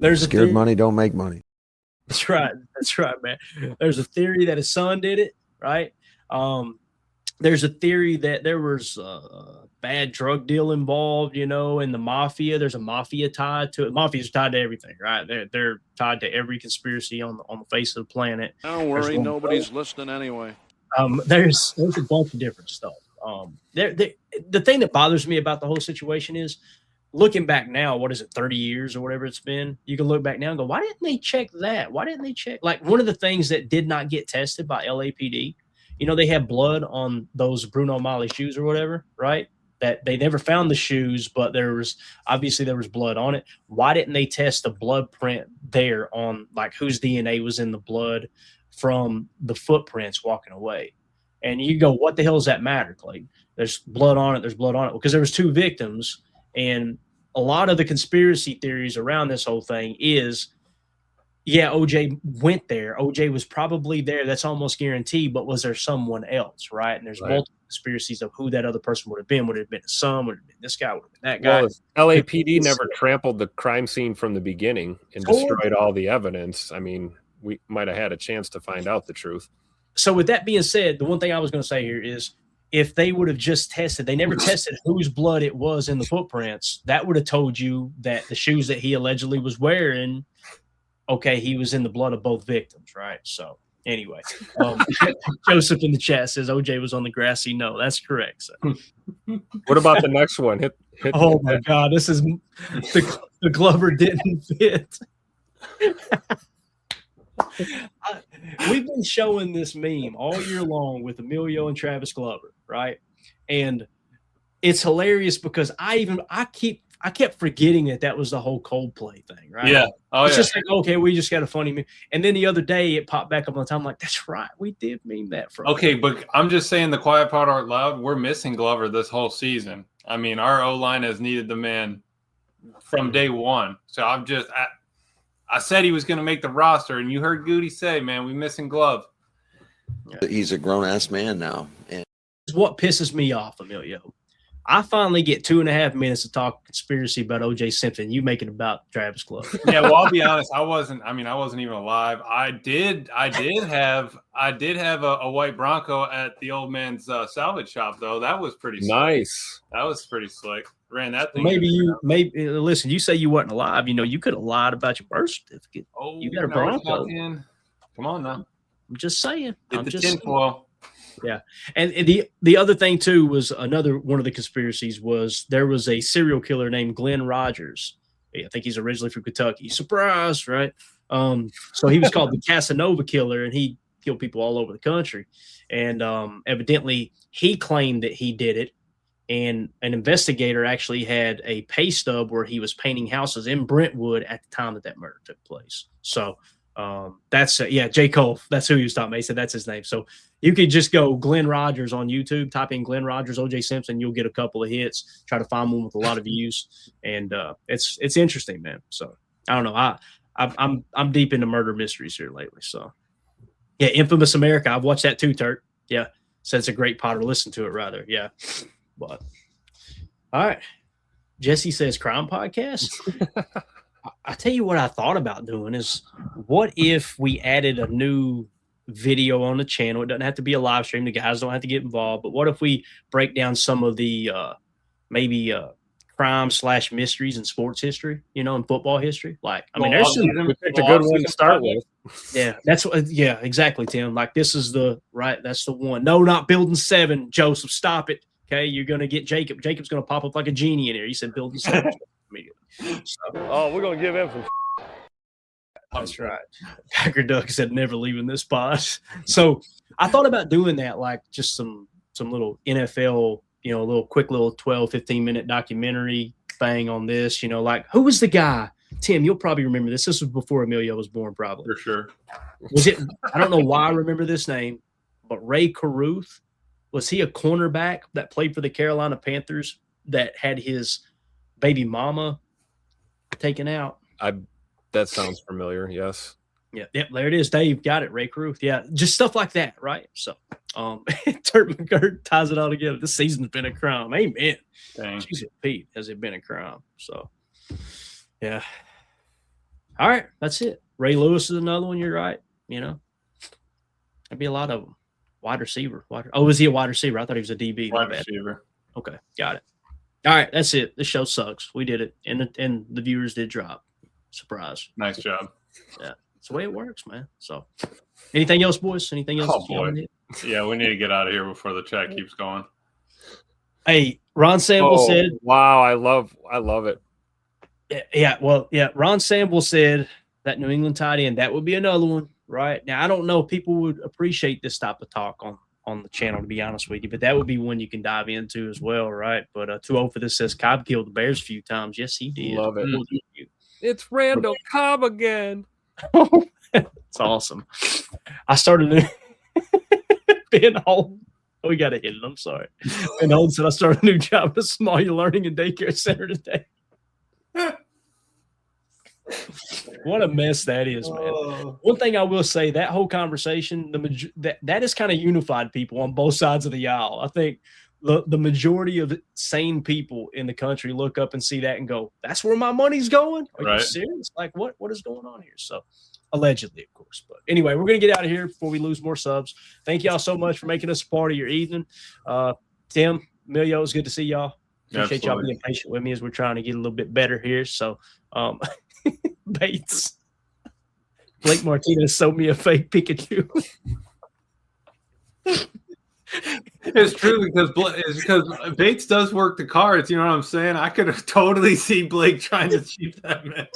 there's a scared money don't make money. That's right, man. There's a theory that his son did it. Right. There's a theory that there was a bad drug deal involved, in the mafia. There's a mafia tied to it. Mafia's tied to everything, right? They're tied to every conspiracy on the face of the planet. Don't worry, nobody's listening anyway. There's a bunch of different stuff. The thing that bothers me about the whole situation is looking back now, what is it, 30 years or whatever it's been? You can look back now and go, why didn't they check that? Why didn't they check? Like one of the things that did not get tested by LAPD, they had blood on those Bruno Mali shoes or whatever, right? That they never found the shoes, but there was blood on it. Why didn't they test the blood print there on like whose DNA was in the blood from the footprints walking away? And you go, what the hell does that matter, Clayton? There's blood on it. There's blood on it because there was 2 victims, and a lot of the conspiracy theories around this whole thing is, yeah, OJ went there. OJ was probably there. That's almost guaranteed. But was there someone else, right? And there's multiple conspiracies of who that other person would have been. Would it have been his son? Would it have been this guy? Would it have been that guy? Well, if LAPD never trampled the crime scene from the beginning and destroyed all the evidence, I mean, we might have had a chance to find out the truth. So with that being said, the one thing I was going to say here is if they would have just tested, they never tested whose blood it was in the footprints, that would have told you that the shoes that he allegedly was wearing, okay, he was in the blood of both victims, right? So anyway, Joseph in the chat says OJ was on the grassy. No, that's correct. So. What about the next one? Oh my God, this is the Glover didn't fit. We've been showing this meme all year long with Emilio and Travis Glover, right? And it's hilarious because I kept forgetting that was the whole Coldplay thing, right? Yeah. It's just like, okay, we just got a funny meme. And then the other day it popped back up on the time. I'm like, that's right. We did meme that from. Okay, but I'm just saying the quiet part out loud. We're missing Glover this whole season. I mean, our O-line has needed the man from day one. So I said he was going to make the roster, and you heard Goody say, man, we missing Glove. He's a grown-ass man now. And what pisses me off, Emilio. I finally get 2.5 minutes to talk conspiracy about OJ Simpson. You make it about Travis Glover. Yeah, well, I'll be honest. I wasn't even alive. I did have a white Bronco at the old man's salvage shop, though. That was pretty nice. That was pretty slick. Ran that thing. Maybe listen. You say you weren't alive. You could have lied about your birth certificate. Oh, you got a Bronco. Come on now. I'm just saying. Get the tinfoil. Yeah. And the other thing too was another one of the conspiracies was there was a serial killer named Glenn Rogers. I think he's originally from Kentucky. Surprise, right? So he was called the Casanova Killer, and he killed people all over the country. And evidently he claimed that he did it. and an investigator actually had a pay stub where he was painting houses in Brentwood at the time that murder took place. So that's J. Cole. That's who he was talking about. He said that's his name. So you could just go Glenn Rogers on YouTube, type in Glenn Rogers, O.J. Simpson. You'll get a couple of hits. Try to find one with a lot of views, and it's interesting, man. So I don't know. I'm deep into murder mysteries here lately. So yeah, Infamous America. I've watched that too, Turk. Yeah, so it's a great pod to listen to it. Rather, yeah. But all right, Jesse says crime podcast. I tell you what I thought about doing is, what if we added a new video on the channel? It doesn't have to be a live stream. The guys don't have to get involved. But what if we break down some of the maybe crime / mysteries in sports history, and football history? Like, I mean, there's some it's a good one to start with. Yeah, that's what. Yeah, exactly, Tim. Like, this is that's the one. No, not Building 7, Joseph. Stop it. Okay, you're gonna get Jacob. Jacob's gonna pop up like a genie in here. You said Building 7 immediately. So, Oh, we're gonna give him some. that's right. Packer Duck said never leaving this spot. So I thought about doing that, like just some little NFL, little quick little 12, 15-minute documentary thing on this, like who was the guy? Tim, you'll probably remember this. This was before Emilio was born, probably. For sure. Was it? I don't know why I remember this name, but Ray Caruth. Was he a cornerback that played for the Carolina Panthers that had his baby mama taken out? That sounds familiar. Yes. Yeah, there it is. Dave got it. Ray Caruth. Yeah, just stuff like that, right? So, Turk McGirt ties it all together. This season's been a crime. Amen. Dang. Jesus, Pete, has it been a crime? So, yeah. All right, that's it. Ray Lewis is another one. You're right. There'd be a lot of them. Wide receiver. Was he a wide receiver? I thought he was a DB. Wide receiver. Okay, got it. All right, that's it. This show sucks. We did it, and the viewers did drop. Surprise. Nice job. Yeah, it's the way it works, man. So, anything else, boys? Anything else? Oh, boy. Yeah, we need to get out of here before the chat keeps going. Hey, Ron Sample said. Wow, I love it. Yeah, well, yeah. Ron Sample said that New England tight end, that would be another one. Right now, I don't know if people would appreciate this type of talk on the channel, to be honest with you, but that would be one you can dive into as well, right? But 2-0 for this says Cobb killed the Bears a few times. Yes, he did. Love it. It's Randall Cobb again. It's awesome. I started Ben Holt. Oh, we got to hit it. I'm sorry. Ben Holt said I started a new job at a small learning and daycare center today. What a mess that is, man. One thing I will say, that whole conversation, that has kind of unified people on both sides of the aisle. I think the majority of sane people in the country look up and see that and go, that's where my money's going? Are you serious? Like, what is going on here? So, allegedly, of course. But anyway, we're going to get out of here before we lose more subs. Thank y'all so much for making us a part of your evening. Tim, Emilio, it's good to see y'all. Appreciate y'all being patient with me as we're trying to get a little bit better here. So, Bates. Blake Martinez sold me a fake Pikachu. It's true because Bates does work the cards. You know what I'm saying? I could have totally seen Blake trying to cheat that man.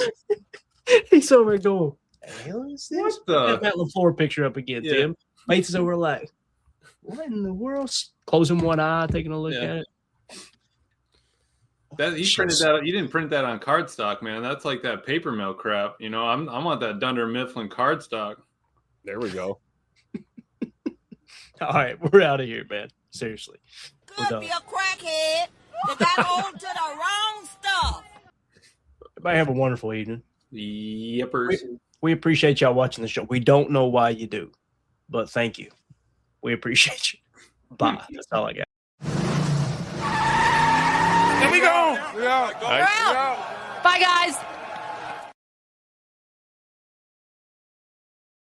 He's over there going, "The hell is this?" What the? That LaFleur picture up again, Tim. Bates is over like, what in the world? Closing one eye, taking a look at it. You printed that. You didn't print that on cardstock, man. That's like that paper mill crap. I want that Dunder Mifflin cardstock. There we go. All right, we're out of here, man. Seriously. Could be a crackhead that got hold to the wrong stuff. Everybody have a wonderful evening. Yippers. We appreciate y'all watching the show. We don't know why you do, but thank you. We appreciate you. Bye. That's all I got. Here we go. Bye, guys.